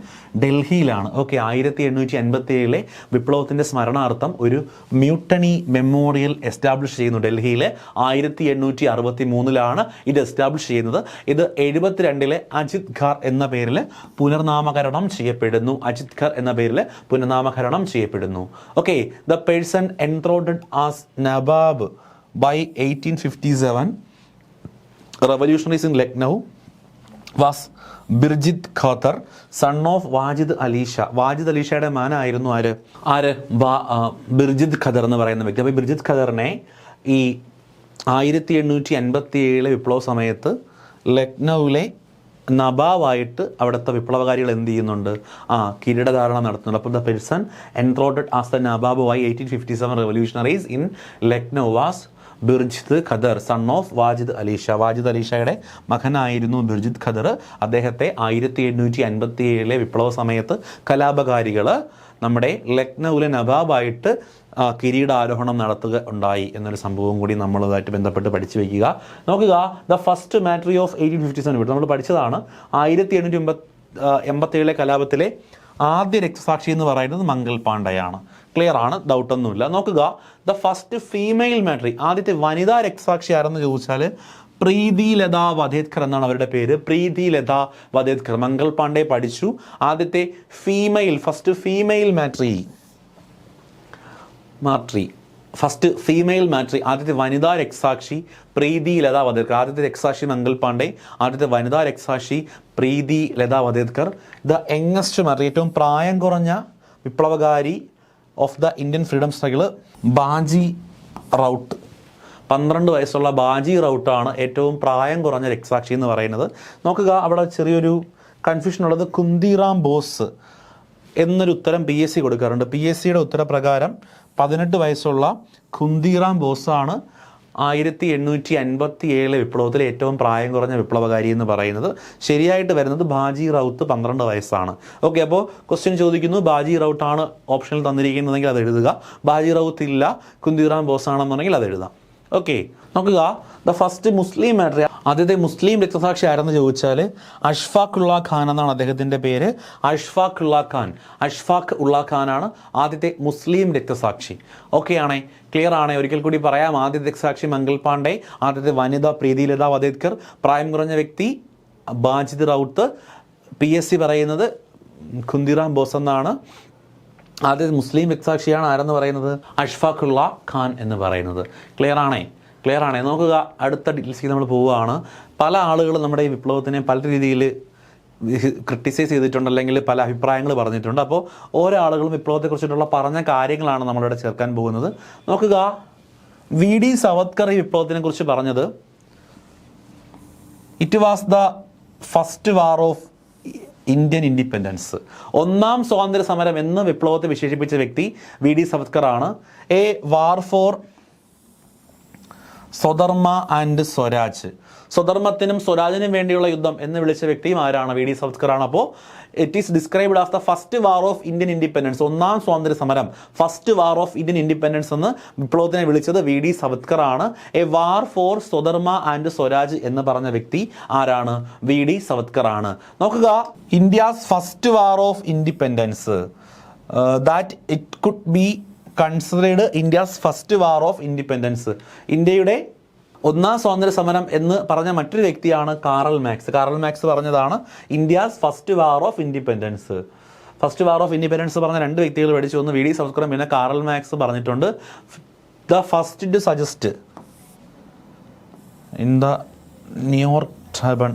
ഡൽഹിയിലാണ്. ഓക്കെ, 1857 വിപ്ലവത്തിൻ്റെ സ്മരണാർത്ഥം ഒരു മ്യൂട്ടണി മെമ്മോറിയൽ എസ്റ്റാബ്ലിഷ് ചെയ്യുന്നു ഡൽഹിയിൽ. 1863 ഇത് എസ്റ്റാബ്ലിഷ് ചെയ്യുന്നത്. ഇത് 72 അജിത് ഘർ എന്ന പേരിൽ പുനർനാമകരണം ചെയ്യപ്പെടുന്നു. അജിത് ഘർ എന്ന പേരിൽ പുനർനാമകരണം ചെയ്യപ്പെടുന്നു. Okay, the person enthroned as nawab by 1857 revolutionaries in Lucknow was Birjis Qadr, son of Wajid Ali Shah. Wajid Ali ഷായുടെ മാനായിരുന്നു ആര് ബിർജിത് ഖദർ എന്ന് പറയുന്ന വ്യക്തി. അപ്പോൾ ബിർജിത് ഖദറിനെ ഈ 1857 വിപ്ലവ സമയത്ത് ലക്നൌവിലെ നവാബായിട്ട് അവിടുത്തെ വിപ്ലവകാരികൾ എന്ത് ചെയ്യുന്നുണ്ട്, കിരീടധാരണം നടത്തുന്നുണ്ട്. അപ്പോൾ the person enthroned as the nawab by 1857 revolutionaries in Lucknow was Birjis Qadr, son of Wajid Ali Shah. Wajid Ali ഷായുടെ മകനായിരുന്നു ബിർജിത് ഖദർ. അദ്ദേഹത്തെ 1857 വിപ്ലവ സമയത്ത് കലാപകാരികൾ നമ്മുടെ ലക്നൌവിലെ നവാബായിട്ട് കിരീടാരോഹണം നടത്തുക ഉണ്ടായി എന്നൊരു സംഭവം കൂടി നമ്മളുമായിട്ട് ബന്ധപ്പെട്ട് പഠിച്ചു വയ്ക്കുക. നോക്കുക, ദ ഫസ്റ്റ് മാട്രി ഓഫ് 1857 നമ്മൾ പഠിച്ചതാണ്. 1887 കലാപത്തിലെ ആദ്യ രക്തസാക്ഷി എന്ന് പറയുന്നത് മംഗൾ പാണ്ഡെയാണ്. ക്ലിയർ ആണ്, ഡൗട്ടൊന്നുമില്ല. നോക്കുക, ദ ഫസ്റ്റ് ഫീമെയിൽ മാട്രി, ആദ്യത്തെ വനിതാ രക്തസാക്ഷി ആരെന്ന് ചോദിച്ചാൽ പ്രീതി ലത വധേദ്കർ എന്നാണ് അവരുടെ പേര്. പ്രീതി ലത വധേദ്കർ. മംഗൾ പാണ്ഡെ പഠിച്ചു. ആദ്യത്തെ ഫസ്റ്റ് ഫീമെയിൽ മാട്രി, ആദ്യത്തെ വനിതാ രക്തസാക്ഷി പ്രീതി ലത വധേദ്കർ. ആദ്യത്തെ രക്തസാക്ഷി മംഗൾ പാണ്ഡെ, ആദ്യത്തെ വനിതാ രക്തസാക്ഷി Preeti Lata Waddedar. The youngest martyr, ഏറ്റവും പ്രായം കുറഞ്ഞ വിപ്ലവകാരി of the Indian freedom struggle Baji Rout. 12 വയസ്സുള്ള ബാജി റൗട്ടാണ് ഏറ്റവും പ്രായം കുറഞ്ഞ രക്തസാക്ഷി എന്ന് പറയുന്നത്. നോക്കുക, അവിടെ ചെറിയൊരു കൺഫ്യൂഷൻ ഉള്ളത്. കുന്തിറാം ബോസ് എന്നൊരു ഉത്തരം PSC കൊടുക്കാറുണ്ട്. PSCയുടെ ഉത്തരപ്രകാരം 18 വയസ്സുള്ള കുന്തിറാം ബോസാണ് 1857 വിപ്ലവത്തിലെ ഏറ്റവും പ്രായം കുറഞ്ഞ വിപ്ലവകാരി എന്ന് പറയുന്നത്. ശരിയായിട്ട് വരുന്നത് ബാജി റൗത്ത് 12 വയസ്സാണ്. ഓക്കെ, അപ്പോൾ ക്വസ്റ്റ്യൻ ചോദിക്കുന്നു ബാജി റൗട്ടാണ് ഓപ്ഷനിൽ തന്നിരിക്കുന്നതെങ്കിൽ അത് എഴുതുക. ബാജി റൗത്ത് ഇല്ല, കുന്തിറാം ബോസ് ആണെന്നുണ്ടെങ്കിൽ അത് എഴുതാം. ഓക്കെ, നോക്കുക, ദ ഫസ്റ്റ് മുസ്ലിം മാട്രി, ആദ്യത്തെ മുസ്ലിം രക്തസാക്ഷി ആരെന്ന് ചോദിച്ചാൽ അഷ്ഫാഖ് ഉള്ള ഖാൻ എന്നാണ് അദ്ദേഹത്തിൻ്റെ പേര്. അഷ്ഫാഖ് ഉള്ള ഖാനാണ് ആദ്യത്തെ മുസ്ലിം രക്തസാക്ഷി. ഓക്കെ ആണേ, ക്ലിയർ ആണേ? ഒരിക്കൽ കൂടി പറയാം. ആദ്യത്തെ രക്തസാക്ഷി മംഗൾ പാണ്ഡെ, ആദ്യത്തെ വനിത പ്രീതി ലത വധേദ്കർ, പ്രായം കുറഞ്ഞ വ്യക്തി ബാജിദ് റൗത്ത്, PSC പറയുന്നത് ഖുന്തിറാം ബോസ് എന്നാണ്. ആദ്യത്തെ മുസ്ലിം രക്തസാക്ഷിയാണ് ആരെന്ന് പറയുന്നത് അഷ്ഫാഖുള്ള ഖാൻ എന്ന് പറയുന്നത്. ക്ലിയർ ആണേ? നോക്കുക, അടുത്ത ഡീറ്റെയിൽസിൽ നമ്മൾ പോവുകയാണ്. പല ആളുകളും നമ്മുടെ ഈ വിപ്ലവത്തിനെ പല രീതിയിൽ ക്രിട്ടിസൈസ് ചെയ്തിട്ടുണ്ട്, അല്ലെങ്കിൽ പല അഭിപ്രായങ്ങൾ പറഞ്ഞിട്ടുണ്ട്. അപ്പോൾ ഓരോ ആളുകളും വിപ്ലവത്തെക്കുറിച്ചിട്ടുള്ള പറഞ്ഞ കാര്യങ്ങളാണ് നമ്മളിവിടെ ചേർക്കാൻ പോകുന്നത്. നോക്കുക, VD സവർക്കർ ഈ വിപ്ലവത്തിനെ കുറിച്ച് പറഞ്ഞത് it was the first war of Indian independence, ഒന്നാം സ്വാതന്ത്ര്യ സമരം എന്ന് വിപ്ലവത്തെ വിശേഷിപ്പിച്ച വ്യക്തി VD സവർക്കർ ആണ്. A war for Swadharma and Swaraj, സ്വധർമ്മത്തിനും സ്വരാജിനും വേണ്ടിയുള്ള യുദ്ധം എന്ന് വിളിച്ച വ്യക്തിയും ആരാണ്? VD സവർക്കർ ആണ്. അപ്പോൾ it is described as the first war of Indian independence, ഒന്നാം സ്വാതന്ത്ര്യ സമരം, first war of Indian independence എന്ന് വിപ്ലവത്തിനെ വിളിച്ചത് VD സവർക്കർ ആണ്. A war for Swadharma and Swaraj എന്ന് പറഞ്ഞ വ്യക്തി ആരാണ്? VD സവർക്കർ ആണ്. നോക്കുക, India's first war of independence, that it could be considered India's first war of independence, ഇന്ത്യയുടെ ഒന്നാം സ്വാതന്ത്ര്യ സമരം എന്ന് പറഞ്ഞ മറ്റൊരു വ്യക്തിയാണ് കാറൽ മാക്സ്. കാറൽ മാക്സ് പറഞ്ഞതാണ് India's first war of independence. First war of independence പറഞ്ഞ രണ്ട് വ്യക്തികൾ പഠിച്ചു. ഒന്ന് VD സവർക്കറും പിന്നെ കാറൽ മാക്സ് പറഞ്ഞിട്ടുണ്ട്. The first to suggest in the New York Tribune.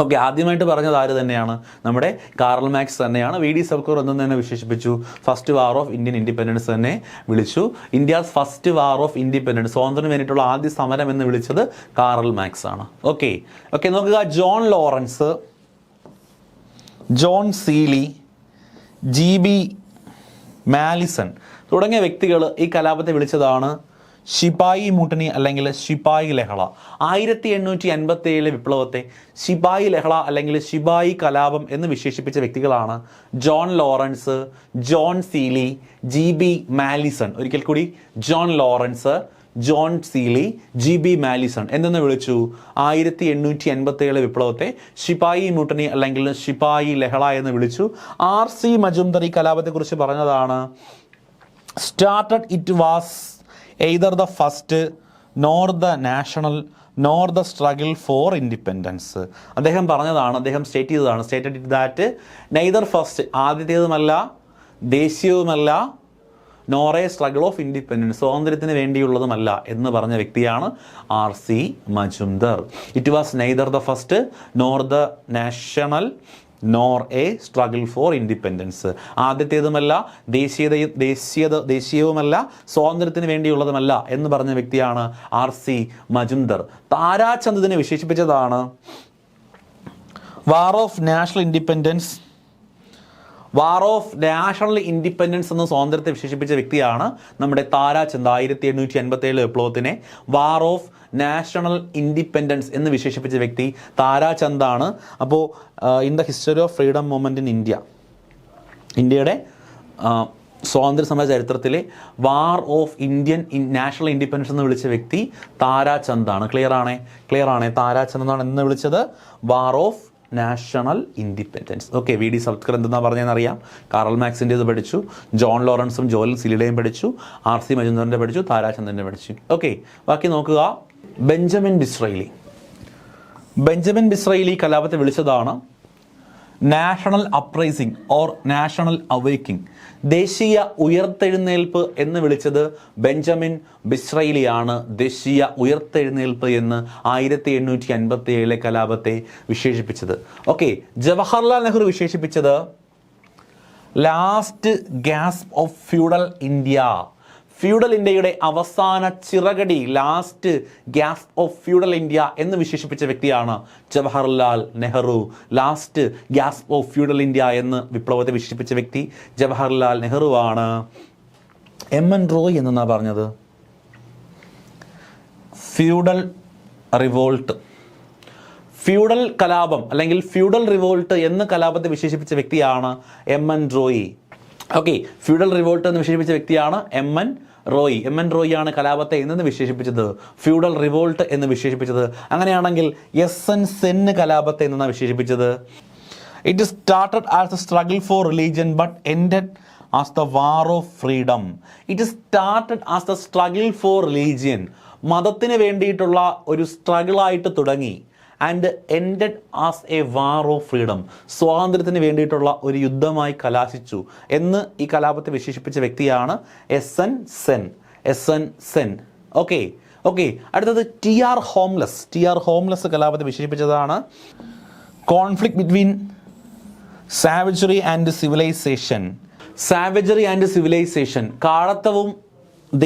Okay, ആദ്യമായിട്ട് പറഞ്ഞത് ആര് തന്നെയാണ്? നമ്മുടെ കാറൽ മാക്സ് തന്നെയാണ്. VD സവർക്കർ എന്ന് തന്നെ വിശേഷിപ്പിച്ചു. First war of Indian independence തന്നെ വിളിച്ചു. India's first war of independence, സ്വാതന്ത്ര്യം വേണ്ടിയിട്ടുള്ള ആദ്യ സമരം എന്ന് വിളിച്ചത് കാറൽ മാക്സ് ആണ്. ഓക്കെ, നോക്കുക, John Lawrence, John Seeley, GB മാലിസൺ തുടങ്ങിയ വ്യക്തികൾ ഈ കലാപത്തെ വിളിച്ചതാണ് ശിപായി മുട്ടണി അല്ലെങ്കിൽ ശിപായി ലഹള. 1857 വിപ്ലവത്തെ ശിപായി ലഹള അല്ലെങ്കിൽ ശിപായി കലാപം എന്ന് വിശേഷിപ്പിച്ച വ്യക്തികളാണ് John Lawrence, John Seeley, GB മാലിസൺ. ഒരിക്കൽ കൂടി, John Lawrence, John Seeley, GB മാലിസൺ എന്തെന്ന് വിളിച്ചു? 1857 വിപ്ലവത്തെ ശിപായി മുട്ടണി അല്ലെങ്കിൽ ശിപായി ലഹള എന്ന് വിളിച്ചു. RC മജുംദർ ഈ കലാപത്തെക്കുറിച്ച് പറഞ്ഞതാണ്, started it was either the first nor the national nor the struggle for independence. അദ്ദേഹം പറഞ്ഞതാണ്, അദ്ദേഹം stated it that neither first ആദ്യത്തേതുമല്ല ദേശീയവുമല്ല nor a struggle of independence സ്വാതന്ത്ര്യത്തിന് വേണ്ടിയുള്ളതുമല്ല എന്ന് പറഞ്ഞ വ്യക്തിയാണ് RC Majumdar. It was neither the first nor the national nor a struggle for independence ആദ്യത്തേതുമല്ല ദേശീയവുമല്ല സ്വാതന്ത്ര്യത്തിന് വേണ്ടിയുള്ളതുമല്ല എന്ന് പറഞ്ഞ വ്യക്തിയാണ് RC മജുംദർ. താരാചന്ദ് ഇതിനെ വിശേഷിപ്പിച്ചതാണ് വാർ ഓഫ് നാഷണൽ ഇൻഡിപെൻഡൻസ് എന്ന സ്വാതന്ത്ര്യത്തെ വിശേഷിപ്പിച്ച വ്യക്തിയാണ് നമ്മുടെ താരാചന്ദ്. 1857 വിപ്ലവത്തിനെ വാർ ഓഫ് നാഷണൽ ഇൻഡിപെൻഡൻസ് എന്ന് വിശേഷിപ്പിച്ച വ്യക്തി താരാചന്ദാണ്. അപ്പോൾ in the history of freedom movement in ഇന്ത്യയുടെ സ്വാതന്ത്ര്യ സമര ചരിത്രത്തിലെ വാർ ഓഫ് നാഷണൽ ഇൻഡിപെൻഡൻസ് എന്ന് വിളിച്ച വ്യക്തി താരാചന്ദാണ്. ക്ലിയർ ആണേ താരാചന്ദ് എന്നാണ് എന്ന് വിളിച്ചത് വാർ of national independence. Okay, VD Savarkar എന്തെന്നാ പറഞ്ഞതെന്ന് അറിയാം. കാറൽ മാക്സിൻ്റെ ഇത് പഠിച്ചു, ജോൺ ലോറൻസും ജോൽ സീലിയുടെയും പഠിച്ചു, RC മജുംദറിൻ്റെ പഠിച്ചു, താരാചന്ദിൻ്റെ പഠിച്ചു. ഓക്കെ, ബാക്കി നോക്കുക. ബെഞ്ചമിൻ ഡിസ്രേലി കലാപത്തെ വിളിച്ചതാണ് national uprising or national awaking, ദേശീയ ഉയർത്തെഴുന്നേൽപ്പ് എന്ന് വിളിച്ചത് ബെഞ്ചമിൻ ഡിസ്രേലിയാണ്. ദേശീയ ഉയർത്തെഴുന്നേൽപ്പ് എന്ന് 1857 കലാപത്തെ വിശേഷിപ്പിച്ചത്. ഓക്കെ, ജവഹർലാൽ നെഹ്റു വിശേഷിപ്പിച്ചത് ലാസ്റ്റ് ഗ്യാസ്പ് ഓഫ് ഫ്യൂഡൽ ഇന്ത്യയുടെ അവസാന ചിറകടി, last gasp of feudal India എന്ന് വിശേഷിപ്പിച്ച വ്യക്തിയാണ് Jawaharlal Nehru. Last gasp of feudal India എന്ന് വിപ്ലവത്തെ വിശേഷിപ്പിച്ച വ്യക്തി ജവഹർലാൽ നെഹ്റു ആണ്. MN റോയ് എന്നാ പറഞ്ഞത് ഫ്യൂഡൽ കലാപം അല്ലെങ്കിൽ ഫ്യൂഡൽ റിവോൾട്ട് എന്ന് കലാപത്തെ വിശേഷിപ്പിച്ച വ്യക്തിയാണ് MN Roy. Okay, feudal revolt എന്ന് വിശേഷിപ്പിച്ച വ്യക്തിയാണ് MN റോയ് ആണ് കലാപത്തെ എന്ന് വിശേഷിപ്പിച്ചത് ഫ്യൂഡൽ റിവോൾട്ട് എന്ന് വിശേഷിപ്പിച്ചത്. അങ്ങനെയാണെങ്കിൽ SN സെൻ കലാപത്തെ എന്നാണ് വിശേഷിപ്പിച്ചത്. It started as a struggle for religion but ended as the war of freedom. It started as the struggle for religion, മതത്തിന് വേണ്ടിയിട്ടുള്ള ഒരു സ്ട്രഗിളായിട്ട് തുടങ്ങി, and ended as a war of freedom, സ്വാതന്ത്ര്യത്തിന് വേണ്ടിയിട്ടുള്ള ഒരു യുദ്ധമായി കലാശിച്ചു എന്ന് ഈ കലാപത്തെ വിശേഷിപ്പിച്ച വ്യക്തിയാണ് SN സെൻ. ഓക്കെ, അടുത്തത് TR ഹോംലെസ് കലാപത്തെ വിശേഷിപ്പിച്ചതാണ് conflict between savagery and civilisation, കാടത്തവും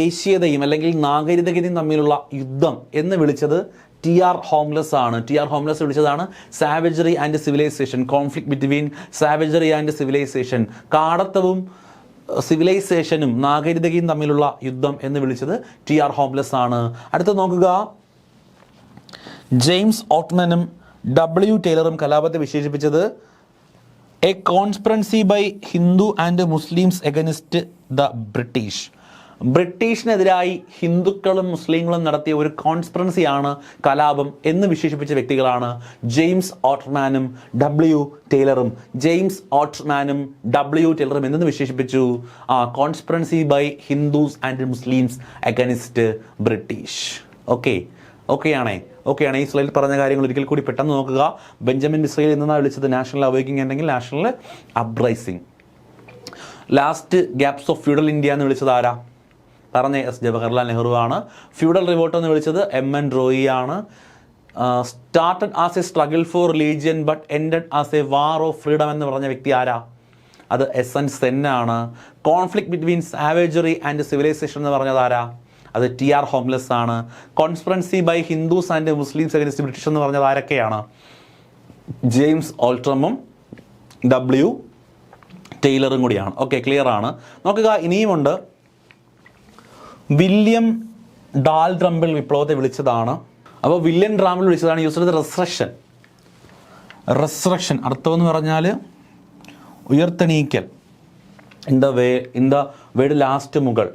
ദേശീയതയും അല്ലെങ്കിൽ നാഗരികതയും തമ്മിലുള്ള യുദ്ധം എന്ന് വിളിച്ചത് TR ഹോംലെസ് ആണ്. TR ഹോംലെസ് വിളിച്ചതാണ് savagery and civilisation, conflict between savagery and civilisation, കാടത്തവും സിവിലൈസേഷനും നാഗരികതയും തമ്മിലുള്ള യുദ്ധം എന്ന് വിളിച്ചത് TR ഹോംലെസ് ആണ്. അടുത്ത നോക്കുക, ജെയിംസ് ഓട്ട്മനും W ടൈലറും കലാപത്തെ വിശേഷിപ്പിച്ചത് a conspiracy by Hindu and Muslims against the ബ്രിട്ടീഷിനെതിരായി ഹിന്ദുക്കളും മുസ്ലിങ്ങളും നടത്തിയ ഒരു കോൺസ്പിറൻസിയാണ് കലാപം എന്ന് വിശേഷിപ്പിച്ച വ്യക്തികളാണ് ജെയിംസ് ഓട്ട്മാനും W ടൈലറും. എന്തെന്ന് വിശേഷിപ്പിച്ചു? Conspiracy by Hindus and Muslims against British. ഓക്കെയാണേ ഈ സ്ലൈഡിൽ പറഞ്ഞ കാര്യങ്ങൾ ഒരിക്കൽ കൂടി പെട്ടെന്ന് നോക്കുക. ബെഞ്ചമിൻ ഡിസ്രേലി എന്നാണ് വിളിച്ചത് നാഷണൽ അവേക്കിംഗ് അല്ലെങ്കിൽ national uprising. Last gaps of feudal India എന്ന് വിളിച്ചത് ആരാ? പറഞ്ഞ ജവഹർലാൽ നെഹ്റു ആണ്. ഫ്യൂഡൽ റിവോൾട്ട് എന്ന് വിളിച്ചത് MN റോയി ആണ്. Started as a struggle for religion but ended as a war of freedom എന്ന് പറഞ്ഞ വ്യക്തി ആരാ? അത് SN സെൻ ആണ്. Conflict between savagery and civilisation എന്ന് പറഞ്ഞത് ആരാ? അത് TR ഹോംലെസ് ആണ്. Conspiracy by Hindus and Muslims against British എന്ന് പറഞ്ഞത് ആരൊക്കെയാണ്? ജെയിംസ് ഓൾട്രമും W ടെയ്ലറും കൂടിയാണ്. ഓക്കെ, ക്ലിയർ ആണ്. നോക്കുക, ഇനിയുമുണ്ട്. വില്യം ഡാൽറംബിൾ വിപ്ലവത്തെ വിളിച്ചതാണ്. അപ്പോൾ വില്യം ഡാൽറംബിൾ വിളിച്ചതാണ് യൂസ്ഡ് റിസറക്ഷൻ. റിസറക്ഷൻ അർത്ഥം എന്ന് പറഞ്ഞാൽ ഉയർത്തെണീക്കൽ. ഇൻ ദ വേർഡ് ലാസ്റ്റ് മുകൾ.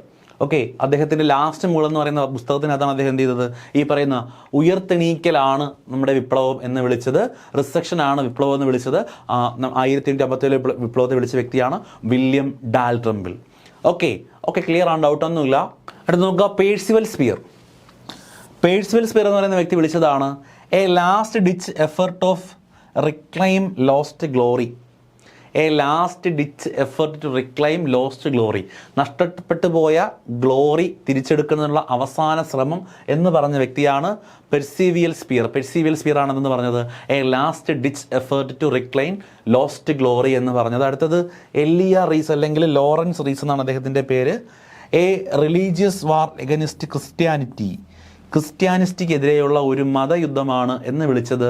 ഓക്കെ, അദ്ദേഹത്തിൻ്റെ ലാസ്റ്റ് മുകൾ എന്ന് പറയുന്ന പുസ്തകത്തിനകത്താണ് അദ്ദേഹം എന്ത് ചെയ്തത്? ഈ പറയുന്ന ഉയർത്തെണീക്കലാണ് നമ്മുടെ വിപ്ലവം എന്ന് വിളിച്ചത്. റിസറക്ഷനാണ് വിപ്ലവം എന്ന് വിളിച്ചത്. 1857 വിപ്ലവത്തെ വിളിച്ച വ്യക്തിയാണ് വില്യം ഡാൽറംബിൾ. ഓക്കെ, ക്ലിയർ ആണ്, ഡൗട്ടൊന്നുമില്ല. അടുത്ത് നോക്കുക, പേഴ്സിവൽ സ്പിയർ. പേഴ്സിവൽ സ്പിയർ എന്ന് പറയുന്ന വ്യക്തി വിളിച്ചതാണ് a last ditch effort of reclaim lost glory. A last ditch effort to reclaim lost glory. നഷ്ടപ്പെട്ടു പോയ ഗ്ലോറി തിരിച്ചെടുക്കുന്നതിനുള്ള അവസാന ശ്രമം എന്ന് പറഞ്ഞ വ്യക്തിയാണ് പെർസിവിയൽ സ്പിയർ. പെർസിവിയൽ സ്പിയർ ആണെന്ന് പറഞ്ഞത് a last ditch effort to reclaim lost glory എന്ന് പറഞ്ഞത്. അടുത്തത് എലിയ റീസ് അല്ലെങ്കിൽ ലോറൻസ് റീസ് എന്നാണ് അദ്ദേഹത്തിൻ്റെ പേര്. A religious war against Christianity. ക്രിസ്ത്യാനിറ്റിക്കെതിരെയുള്ള ഒരു മതയുദ്ധമാണ് എന്ന് വിളിച്ചത്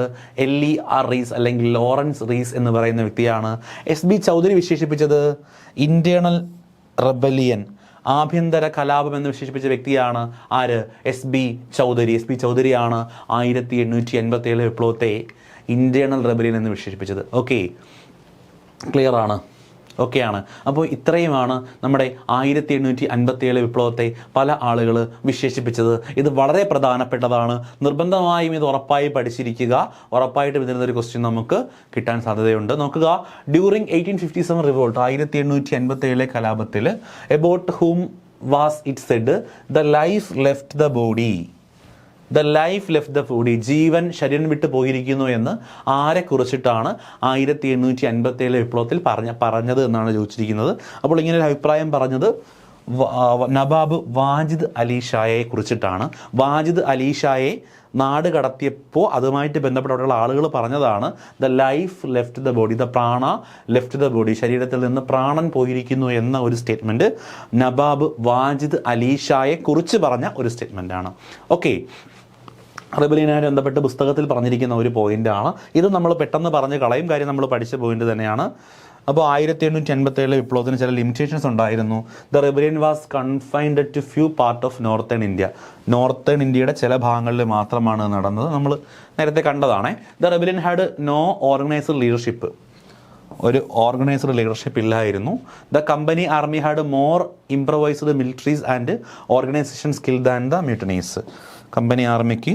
LER റീസ് അല്ലെങ്കിൽ ലോറൻസ് റീസ് എന്ന് പറയുന്ന വ്യക്തിയാണ്. SB ചൗധരി വിശേഷിപ്പിച്ചത് ഇന്റേണൽ റെബലിയൻ, ആഭ്യന്തര കലാപം എന്ന് വിശേഷിപ്പിച്ച വ്യക്തിയാണ് ആര്? SB ചൗധരി. SB ചൗധരിയാണ് 1887 വിപ്ലവത്തെ ഇന്റേണൽ റെബലിയൻ എന്ന് വിശേഷിപ്പിച്ചത്. ഓക്കെ, ക്ലിയർ ആണ്. ഓക്കെയാണ്. അപ്പോൾ ഇത്രയുമാണ് നമ്മുടെ 1857 വിപ്ലവത്തെ പല ആളുകൾ വിശേഷിപ്പിച്ചത്. ഇത് വളരെ പ്രധാനപ്പെട്ടതാണ്. നിർബന്ധമായും ഇത് ഉറപ്പായി പഠിച്ചിരിക്കുക. ഉറപ്പായിട്ടും ഇതിനൊരു ക്വസ്റ്റ്യൻ നമുക്ക് കിട്ടാൻ സാധ്യതയുണ്ട്. നോക്കുക, ഡ്യൂറിങ് 1857 റിവോൾട്ട്, 1857 കലാപത്തിൽ, about whom was it said the life left the body. The life left the body. ജീവൻ ശരീരം വിട്ട് പോയിരിക്കുന്നു എന്ന് ആരെ കുറിച്ചിട്ടാണ് 1857 വിപ്ലവത്തിൽ പറഞ്ഞത് എന്നാണ് ചോദിച്ചിരിക്കുന്നത്. അപ്പോൾ ഇങ്ങനെ ഒരു അഭിപ്രായം പറഞ്ഞത് നവാബ് വാജിദ് അലി ഷായെ കുറിച്ചിട്ടാണ്. വാജിദ് അലി ഷായെ നാട് കടത്തിയപ്പോൾ അതുമായിട്ട് ബന്ധപ്പെട്ടുള്ള ആളുകൾ പറഞ്ഞതാണ് the life left the body, the prana left the body, ശരീരത്തിൽ നിന്ന് പ്രാണൻ പോയിരിക്കുന്നു എന്ന ഒരു സ്റ്റേറ്റ്മെൻറ്റ് നവാബ് വാജിദ് അലി ഷായെ കുറിച്ച് പറഞ്ഞ ഒരു സ്റ്റേറ്റ്മെൻറ്റാണ്. ഓക്കെ, റെബലിയനുമായി ബന്ധപ്പെട്ട് പുസ്തകത്തിൽ പറഞ്ഞിരിക്കുന്ന ഒരു പോയിൻ്റാണ് ഇത്. നമ്മൾ പെട്ടെന്ന് പറഞ്ഞ് കളയും, കാര്യം നമ്മൾ പഠിച്ച പോയിന്റ് തന്നെയാണ്. അപ്പോൾ 1857 വിപ്ലവത്തിന് ചില ലിമിറ്റേഷൻസ് ഉണ്ടായിരുന്നു. The rebellion was confined to few part of northern India. Northern ഇന്ത്യയുടെ ചില ഭാഗങ്ങളിൽ മാത്രമാണ് നടന്നത്. നമ്മൾ നേരത്തെ കണ്ടതാണ്. The rebellion had no organised leadership. ഒരു ഓർഗനൈസ്ഡ് ലീഡർഷിപ്പ് ഇല്ലായിരുന്നു. The company army had more improvised militaries and organisation skill than the mutinies. Company ആർമിക്ക്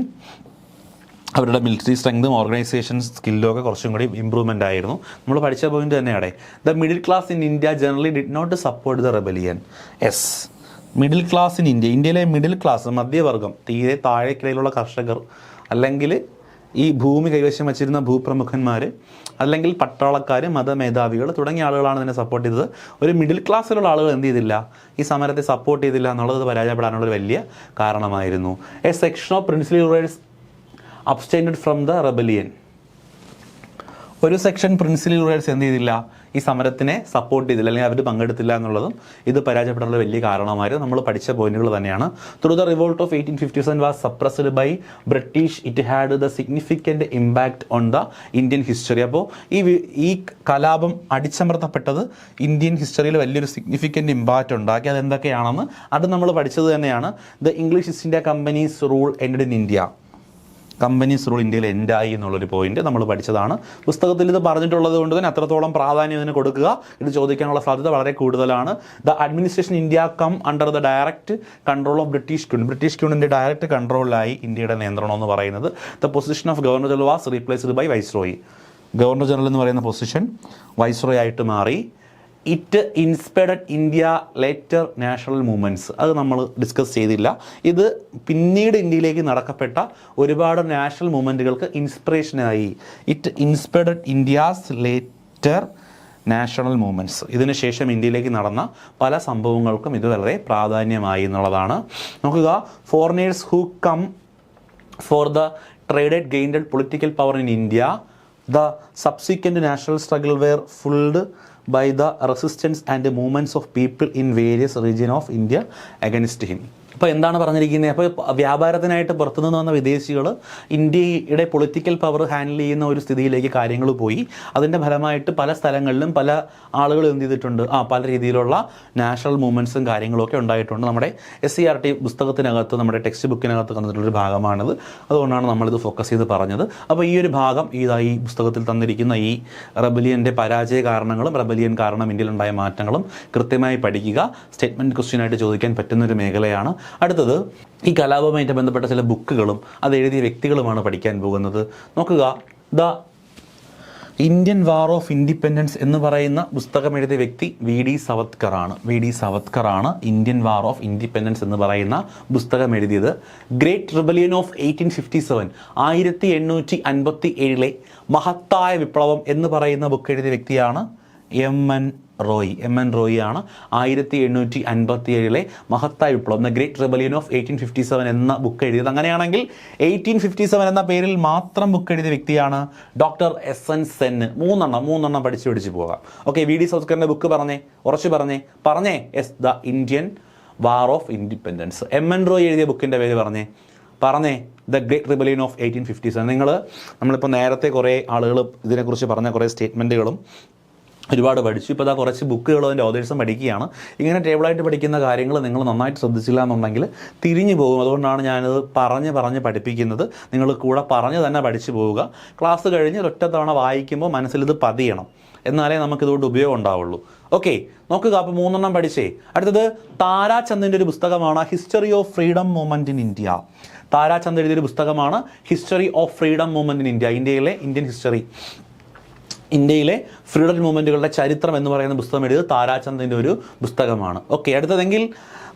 അവരുടെ മിലിറ്ററി സ്ട്രെങ്തും ഓർഗനൈസേഷൻ സ്കില്ലും ഒക്കെ കുറച്ചും കൂടി ഇമ്പ്രൂവ്മെൻ്റ് ആയിരുന്നു. നമ്മൾ പഠിച്ച പോയിന്റ് തന്നെയാണ്. The middle class in India generally did not support the rebellion. Middle class in India, ഇന്ത്യയിലെ മിഡിൽ ക്ലാസ്, മധ്യവർഗം, തീരെ താഴേക്കിടയിലുള്ള കർഷകർ, അല്ലെങ്കിൽ ഈ ഭൂമി കൈവശം വച്ചിരുന്ന ഭൂപ്രമുഖന്മാർ, അല്ലെങ്കിൽ പട്ടാളക്കാർ, മതമേധാവികൾ തുടങ്ങിയ ആളുകളാണ് ഇതിനെ സപ്പോർട്ട് ചെയ്തത്. ഒരു മിഡിൽ ക്ലാസ്സിലുള്ള ആളുകൾ എന്ത് ചെയ്തില്ല? ഈ സമരത്തെ സപ്പോർട്ട് ചെയ്തില്ല എന്നുള്ളത് പരാജയപ്പെടാനുള്ളൊരു വലിയ കാരണമായിരുന്നു. A section of princely rulers abstained from the rebellion. ഒരു സെക്ഷൻ പ്രിൻസിലി റൂളേഴ്സ് എന്ത് ചെയ്തില്ല? ഈ സമരത്തിനെ സപ്പോർട്ട് ചെയ്തില്ല, അല്ലെങ്കിൽ അവർ പങ്കെടുത്തില്ല എന്നുള്ളതും ഇത് പരാജയപ്പെടാനുള്ള വലിയ കാരണമായിരുന്നു. നമ്മൾ പഠിച്ച പോയിന്റുകൾ തന്നെയാണ്. Through the revolt of 1857 was suppressed by British. It had the significant impact on the Indian history. അപ്പോൾ ഈ കലാപം അടിച്ചമർത്തപ്പെട്ടത് ഇന്ത്യൻ ഹിസ്റ്ററിയിൽ വലിയൊരു സിഗ്നിഫിക്കൻറ്റ് ഇമ്പാക്റ്റ് ഉണ്ടാക്കി. അതെന്തൊക്കെയാണെന്ന് അത് നമ്മൾ പഠിച്ചത് തന്നെയാണ്. The English East India companies rule end in India. Companies rule ഇന്ത്യയിൽ എൻഡായി എന്നുള്ളൊരു പോയിന്റ് നമ്മൾ പഠിച്ചതാണ്. പുസ്തകത്തിൽ ഇത് പറഞ്ഞിട്ടുള്ളത് കൊണ്ട് തന്നെ അത്രത്തോളം പ്രാധാന്യം ഇതിന് കൊടുക്കുക. ഇത് ചോദിക്കാനുള്ള സാധ്യത വളരെ കൂടുതലാണ്. The administration India come under the direct control of British queen. British ക്യൂണിൻ്റെ ഡയറക്റ്റ് കൺട്രോളിലായി ഇന്ത്യയുടെ നിയന്ത്രണം എന്ന് പറയുന്നത്. The position of governor general was replaced by viceroy. Governor general എന്ന് പറയുന്ന പൊസിഷൻ വൈസ്രോയി ആയിട്ട് മാറി. It inspired India later national movements. അത് നമ്മൾ ഡിസ്കസ് ചെയ്തില്ല. ഇത് പിന്നീട് ഇന്ത്യയിലേക്ക് നടക്കപ്പെട്ട ഒരുപാട് നാഷണൽ മൂവ്മെൻറ്റുകൾക്ക് ഇൻസ്പിറേഷനായി. It inspired India's later national movements. ഇതിനുശേഷം ഇന്ത്യയിലേക്ക് നടന്ന പല സംഭവങ്ങൾക്കും ഇത് വളരെ പ്രാധാന്യമായി എന്നുള്ളതാണ്. നോക്കുക, foreigners who come for the traded gained political power in India. The subsequent national struggle were fuelled by the resistance and movements of people in various regions of India against him. അപ്പോൾ എന്താണ് പറഞ്ഞിരിക്കുന്നത്? അപ്പോൾ വ്യാപാരത്തിനായിട്ട് പുറത്തുനിന്ന് വന്ന വിദേശികൾ ഇന്ത്യയുടെ political power handle ചെയ്യുന്ന ഒരു സ്ഥിതിയിലേക്ക് കാര്യങ്ങൾ പോയി. അതിൻ്റെ ഫലമായിട്ട് പല സ്ഥലങ്ങളിലും പല ആളുകൾ എന്ത് ചെയ്തിട്ടുണ്ട്, പല രീതിയിലുള്ള നാഷണൽ മൂവ്മെൻറ്റ്സും കാര്യങ്ങളൊക്കെ ഉണ്ടായിട്ടുണ്ട്. നമ്മുടെ SCERT പുസ്തകത്തിനകത്ത്, നമ്മുടെ ടെക്സ്റ്റ് ബുക്കിനകത്ത് തന്നിട്ടുള്ളൊരു ഭാഗമാണിത്. അതുകൊണ്ടാണ് നമ്മളിത് ഫോക്കസ് ചെയ്ത് പറഞ്ഞത്. അപ്പോൾ ഈ ഒരു ഭാഗം ഈ പുസ്തകത്തിൽ തന്നിരിക്കുന്ന ഈ റെബലിയൻ്റെ പരാജയ കാരണങ്ങളും റെബലിയൻ കാരണം ഇന്ത്യയിലുണ്ടായ മാറ്റങ്ങളും കൃത്യമായി പഠിക്കുക. സ്റ്റേറ്റ്മെൻറ്റ് ക്വസ്റ്റ്യനായിട്ട് ചോദിക്കാൻ പറ്റുന്നൊരു മേഖലയാണ്. അടുത്തത് ഈ കലാപവുമായിട്ട് ബന്ധപ്പെട്ട ചില ബുക്കുകളും അത് എഴുതിയ വ്യക്തികളുമാണ് പഠിക്കാൻ പോകുന്നത്. നോക്കുക, the Indian war of independence എന്ന് പറയുന്ന പുസ്തകം എഴുതിയ വ്യക്തി VD സവത്കർ ആണ്. ഇന്ത്യൻ വാർ ഓഫ് ഇൻഡിപെൻഡൻസ് എന്ന് പറയുന്ന പുസ്തകം എഴുതിയത്. ഗ്രേറ്റ് റിബലിയൻ ഓഫ് 1857 1857 മഹത്തായ വിപ്ലവം എന്ന് പറയുന്ന ബുക്ക് എഴുതിയ വ്യക്തിയാണ് MN റോയി ആണ്. 1857 മഹത്തായ വിപ്ലവം, ദ ഗ്രേറ്റ് റിബലിയൻ ഓഫ് 1857 എന്ന ബുക്ക് എഴുതിയത്. അങ്ങനെയാണെങ്കിൽ 1857 എന്ന പേരിൽ മാത്രം ബുക്ക് എഴുതിയ വ്യക്തിയാണ് ഡോക്ടർ SN സെൻ. മൂന്നെണ്ണം പഠിച്ചു പോകാം. ഓക്കെ, VD സവത്കറിൻ്റെ ബുക്ക് ഉറച്ചു പറഞ്ഞേ the Indian war of independence. MN Roy എഴുതിയ ബുക്കിൻ്റെ പേര് പറഞ്ഞേ ദ ഗ്രേറ്റ് റിബലിയൻ ഓഫ് 1857. നമ്മളിപ്പോൾ നേരത്തെ കുറേ ആളുകൾ ഇതിനെക്കുറിച്ച് പറഞ്ഞ കുറേ സ്റ്റേറ്റ്മെൻറ്റുകളും ഒരുപാട് പഠിച്ചു. ഇപ്പോൾ കുറച്ച് ബുക്കുകളും അതിൻ്റെ ഓതേഴ്സും പഠിക്കുകയാണ്. ഇങ്ങനെ ടേബിളായിട്ട് പഠിക്കുന്ന കാര്യങ്ങൾ നിങ്ങൾ നന്നായിട്ട് ശ്രദ്ധിച്ചില്ല എന്നുണ്ടെങ്കിൽ തിരിഞ്ഞു പോകും. അതുകൊണ്ടാണ് ഞാനത് പറഞ്ഞ് പഠിപ്പിക്കുന്നത്. നിങ്ങൾ കൂടെ പറഞ്ഞ് തന്നെ പഠിച്ചു പോവുക. ക്ലാസ് കഴിഞ്ഞ് ഒറ്റ തവണ വായിക്കുമ്പോൾ മനസ്സിലിത് പതിയണം, എന്നാലേ നമുക്കിതുകൊണ്ട് ഉപയോഗം ഉണ്ടാവുള്ളൂ. ഓക്കെ, നോക്കുക. അപ്പോൾ 3 പഠിച്ചേ. അടുത്തത് താരാചന്ദിൻ്റെ ഒരു പുസ്തകമാണ് history of freedom movement in India. Tarachand എഴുതിയൊരു പുസ്തകമാണ് history of freedom movement in India. ഇന്ത്യയിലെ ഫ്രീഡം മൂവ്മെൻറ്റുകളുടെ ചരിത്രം എന്ന് പറയുന്ന പുസ്തകം എഴുതിയത് താരാചന്ദിൻ്റെ ഒരു പുസ്തകമാണ്. ഓക്കെ, അടുത്തതെങ്കിൽ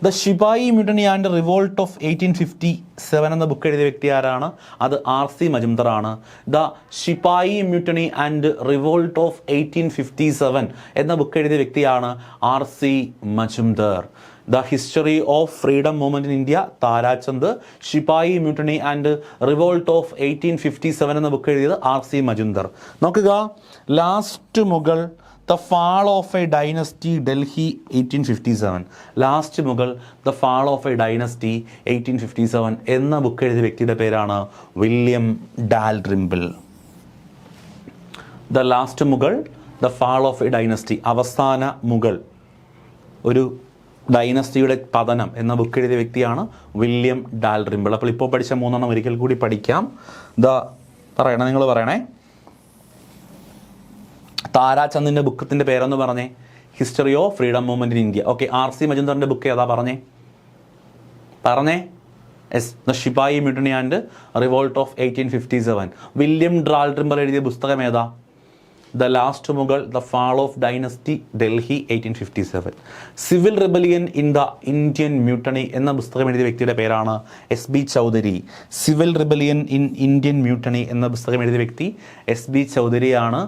the sepoy mutiny and revolt of 1857 എന്ന ബുക്ക് എഴുതിയ വ്യക്തി ആരാണ്? അത് RC മജുംദർ ആണ്. The sepoy mutiny and revolt of 1857 എന്ന ബുക്ക് എഴുതിയ വ്യക്തിയാണ് RC Majumdar. The history of freedom movement in India Tarachand. Sepoy mutiny and revolt of 1857 എന്ന ബുക്ക് എഴുതിയത് RC മജുംദർ. നോക്കുക, last Mughal, the fall of a dynasty, Delhi 1857. Last Mughal, the fall of a dynasty 1857 എന്ന book എഴുതിയ വ്യക്തിയുടെ പേരാണ് William Dalrymple. The last Mughal, the fall of a dynasty, അവസാന മുഗൾ, ഒരു ഡൈനസ്റ്റിയുടെ പതനം എന്ന ബുക്ക് എഴുതിയ വ്യക്തിയാണ് വില്യം ഡാൽറിംബിൾ. അപ്പോൾ ഇപ്പോൾ പഠിച്ച 3 ഒരിക്കൽ കൂടി പഠിക്കാം. നിങ്ങൾ പറയണേ. താരാചന്ദിൻ്റെ ബുക്കത്തിൻ്റെ പേരെന്ന് പറഞ്ഞേ, history of freedom movement in India. Okay, RC മജുംദറിൻ്റെ ബുക്ക് ഏതാ പറഞ്ഞേ? The sepoy mutiny and revolt of 1857. William Dalrymple എഴുതിയ പുസ്തകം ഏതാ? The last Mughal, the fall of dynasty, Delhi 1857. Civil rebellion in the Indian mutiny എന്ന പുസ്തകം എഴുതിയ വ്യക്തിയുടെ പേരാണ് SB Chaudhuri. Civil rebellion in Indian mutiny എന്ന പുസ്തകം എഴുതിയ വ്യക്തി SB ചൗധരിയാണ്.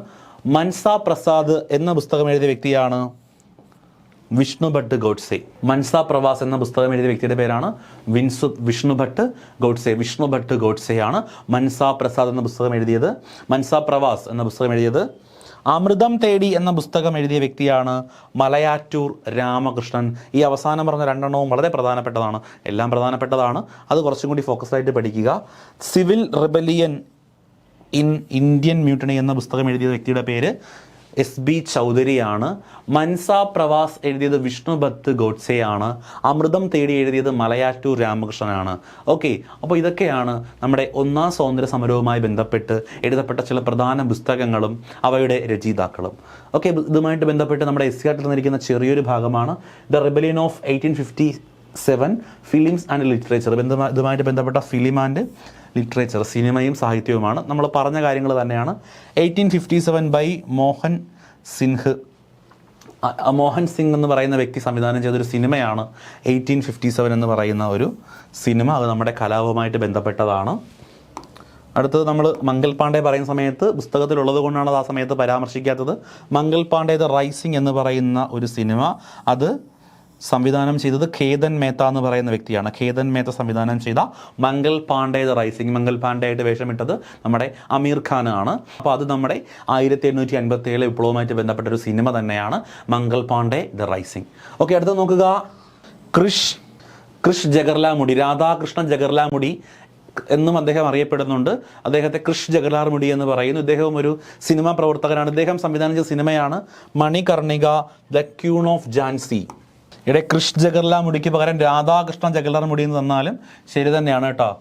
മൻസ പ്രസാദ് എന്ന പുസ്തകം എഴുതിയ വ്യക്തിയാണ് വിഷ്ണുഭട്ട് ഗോഡ്സെ. മൻസ പ്രവാസ് എന്ന പുസ്തകം എഴുതിയ വ്യക്തിയുടെ പേരാണ് വിഷ്ണുഭട്ട് ഗോഡ്സെയാണ്. മൻസ പ്രസാദ് എന്ന പുസ്തകം എഴുതിയത്, മൻസ പ്രവാസ് എന്ന പുസ്തകം എഴുതിയത്. അമൃതം തേടി എന്ന പുസ്തകം എഴുതിയ വ്യക്തിയാണ് മലയാറ്റൂർ രാമകൃഷ്ണൻ. ഈ അവസാനം പറഞ്ഞ 2 വളരെ പ്രധാനപ്പെട്ടതാണ്. എല്ലാം പ്രധാനപ്പെട്ടതാണ്, അത് കുറച്ചും കൂടി ഫോക്കസ് ആയിട്ട് പഠിക്കുക. Civil rebellion in Indian mutiny എന്ന പുസ്തകം എഴുതിയ വ്യക്തിയുടെ പേര് SB ചൗധരിയാണ്. മൻസ പ്രവാസ് എഴുതിയത് വിഷ്ണുഭത്ത് ഗോഡ്സെയാണ്. അമൃതം തേടി എഴുതിയത് മലയാറ്റൂർ രാമകൃഷ്ണനാണ്. ഓക്കെ, അപ്പോൾ ഇതൊക്കെയാണ് നമ്മുടെ 1ാം സ്വാതന്ത്ര്യ സമരവുമായി ബന്ധപ്പെട്ട് എഴുതപ്പെട്ട ചില പ്രധാന പുസ്തകങ്ങളും അവയുടെ രചയിതാക്കളും. ഓക്കെ, ഇതുമായിട്ട് ബന്ധപ്പെട്ട് നമ്മുടെ SCERT തന്നിരിക്കുന്ന ചെറിയൊരു ഭാഗമാണ് the rebellion of 1857 films and literature. ഇതുമായിട്ട് ബന്ധപ്പെട്ട ഫിലിം ആൻഡ് ലിറ്ററേച്ചർ, സിനിമയും സാഹിത്യവുമാണ്. നമ്മൾ പറഞ്ഞ കാര്യങ്ങൾ തന്നെയാണ്. 1857 ബൈ മോഹൻ സിംഗ് എന്ന് പറയുന്ന വ്യക്തി സംവിധാനം ചെയ്തൊരു സിനിമയാണ് 1857 എന്ന് പറയുന്ന ഒരു സിനിമ. അത് നമ്മുടെ കലാപവുമായിട്ട് ബന്ധപ്പെട്ടതാണ്. അടുത്തത് നമ്മൾ മംഗൽ പാണ്ഡെ പറയുന്ന സമയത്ത് പുസ്തകത്തിലുള്ളത് കൊണ്ടാണ് അത് ആ സമയത്ത് പരാമർശിക്കാത്തത്. മംഗൽ പാണ്ഡെ ദ റൈസിംഗ് എന്ന് പറയുന്ന ഒരു സിനിമ, അത് സംവിധാനം ചെയ്തത് ഖേദൻ മേത്ത എന്ന് പറയുന്ന വ്യക്തിയാണ്. ഖേദൻ മേത്ത സംവിധാനം ചെയ്ത മംഗൽ പാണ്ഡെ ദ റൈസിംഗ്, മംഗൽ പാണ്ഡെ ആയിട്ട് വേഷമിട്ടത് നമ്മുടെ അമീർ ഖാൻ ആണ്. അപ്പോൾ അത് നമ്മുടെ 1857 വിപ്ലവവുമായിട്ട് ബന്ധപ്പെട്ട ഒരു സിനിമ തന്നെയാണ് Mangal Pandey the rising. Okay, അടുത്തത് നോക്കുക. കൃഷ് ജഗർലാമുടി, രാധാകൃഷ്ണ ജഗർലാമുടി എന്നും അദ്ദേഹം അറിയപ്പെടുന്നുണ്ട്. അദ്ദേഹത്തെ കൃഷ് ജഗർലാമുടി എന്ന് പറയുന്നു. ഇദ്ദേഹവും ഒരു സിനിമാ പ്രവർത്തകനാണ്. ഇദ്ദേഹം സംവിധാനം ചെയ്ത സിനിമയാണ് Manikarnika, the queen of Jhansi. ഇവിടെ കൃഷ് ജഗർലാമുടിക്ക് പകരം രാധാകൃഷ്ണ ജഗർലാമുടി എന്ന് തന്നാലും ശരി തന്നെയാണ് കേട്ടോ.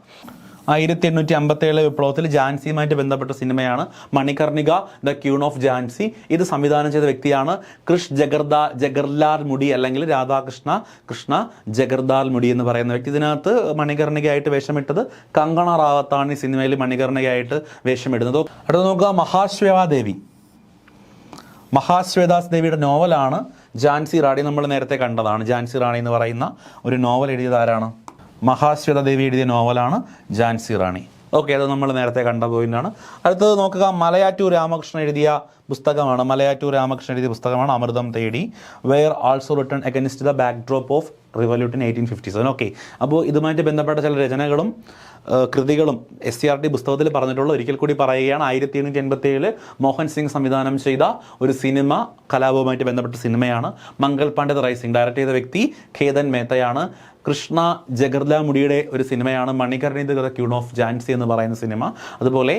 1857 വിപ്ലവത്തിൽ ഝാൻസിയുമായിട്ട് ബന്ധപ്പെട്ട സിനിമയാണ് Manikarnika, the queen of Jhansi. ഇത് സംവിധാനം ചെയ്ത വ്യക്തിയാണ് കൃഷ് ജഗർലാൽ മുടി അല്ലെങ്കിൽ രാധാകൃഷ്ണ ജഗർദാൽ മുടി എന്ന് പറയുന്ന വ്യക്തി. ഇതിനകത്ത് മണികർണികയായിട്ട് വേഷമിട്ടത് കങ്കണ റാവത്താണ് ഈ സിനിമയിൽ മണികർണികയായിട്ട് വേഷമിടുന്നത്. അടുത്ത നോക്കുക, മഹാശ്വേതാസ് ദേവിയുടെ നോവലാണ് ഝാൻസി റാണി. നമ്മൾ നേരത്തെ കണ്ടതാണ്. ഝാൻസി റാണി എന്ന് പറയുന്ന ഒരു നോവൽ എഴുതിയത് ആരാണ്? മഹാശ്വേത ദേവി എഴുതിയ നോവലാണ് ഝാൻസി റാണി. ഓക്കെ, അത് നമ്മൾ നേരത്തെ കണ്ട പോയിന്റാണ്. അടുത്തത് നോക്കുക, മലയാറ്റൂർ രാമകൃഷ്ണൻ എഴുതിയ പുസ്തകമാണ് Amritam Thedi, were also written against the backdrop of revolution 1857. Okay, അപ്പോൾ ഇതുമായിട്ട് ബന്ധപ്പെട്ട ചില രചനകളും കൃതികളും SCRT പുസ്തകത്തിൽ പറഞ്ഞിട്ടുള്ള ഒരിക്കൽ കൂടി പറയുകയാണ്. 1887 മോഹൻ സിംഗ് സംവിധാനം ചെയ്ത ഒരു സിനിമ, കലാപവുമായിട്ട് ബന്ധപ്പെട്ട സിനിമയാണ് Mangal Pandey the rising. Direct ചെയ്ത വ്യക്തി ഖേദൻ മേത്തയാണ്. കൃഷ്ണ ജഗർലാമുടിയുടെ ഒരു സിനിമയാണ് Manikarnika, the queen of Jhansi എന്ന് പറയുന്ന സിനിമ. അതുപോലെ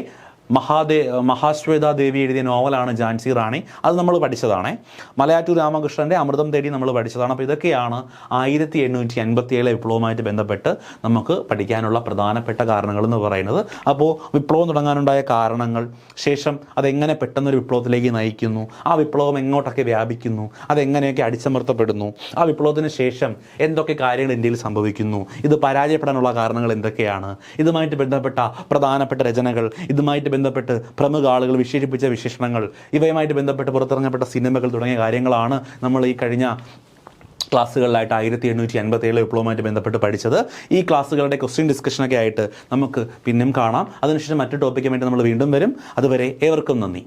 മഹാശ്വേത ദേവി എഴുതിയ നോവലാണ് ഝാൻസി റാണി. അത് നമ്മൾ പഠിച്ചതാണ്. മലയാറ്റൂർ രാമകൃഷ്ണൻ്റെ അമൃതം തേടി നമ്മൾ പഠിച്ചതാണ്. അപ്പോൾ ഇതൊക്കെയാണ് 1857 വിപ്ലവവുമായിട്ട് ബന്ധപ്പെട്ട് നമുക്ക് പഠിക്കാനുള്ള പ്രധാനപ്പെട്ട കാരണങ്ങളെന്ന് പറയുന്നത്. അപ്പോൾ വിപ്ലവം തുടങ്ങാനുണ്ടായ കാരണങ്ങൾ, ശേഷം അതെങ്ങനെ പെട്ടെന്നൊരു വിപ്ലവത്തിലേക്ക് നയിക്കുന്നു, ആ വിപ്ലവം എങ്ങോട്ടൊക്കെ വ്യാപിക്കുന്നു, അതെങ്ങനെയൊക്കെ അടിച്ചമർത്തപ്പെടുന്നു, ആ വിപ്ലവത്തിന് ശേഷം എന്തൊക്കെ കാര്യങ്ങൾ ഇന്ത്യയിൽ സംഭവിക്കുന്നു, ഇത് പരാജയപ്പെടാനുള്ള കാരണങ്ങൾ എന്തൊക്കെയാണ്, ഇതുമായിട്ട് ബന്ധപ്പെട്ട പ്രധാനപ്പെട്ട രചനകൾ, ഇതുമായിട്ട് ബന്ധപ്പെട്ട് പ്രമുഖ ആളുകൾ വിശേഷിപ്പിച്ച വിശേഷണങ്ങൾ, ഇവയുമായിട്ട് ബന്ധപ്പെട്ട് പുറത്തിറങ്ങപ്പെട്ട സിനിമകൾ തുടങ്ങിയ കാര്യങ്ങളാണ് നമ്മൾ ഈ കഴിഞ്ഞ ക്ലാസ്സുകളിലായിട്ട് 1857 വിപ്ലവവുമായിട്ട് ബന്ധപ്പെട്ട് പഠിച്ചത്. ഈ ക്ലാസ്സുകളുടെ ക്വസ്റ്റ്യൻ ഡിസ്കഷനൊക്കെ ആയിട്ട് നമുക്ക് പിന്നെയും കാണാം. അതിനുശേഷം മറ്റു ടോപ്പിക്കുമായിട്ട് നമ്മൾ വീണ്ടും വരും. അതുവരെ ഏവർക്കും നന്ദി.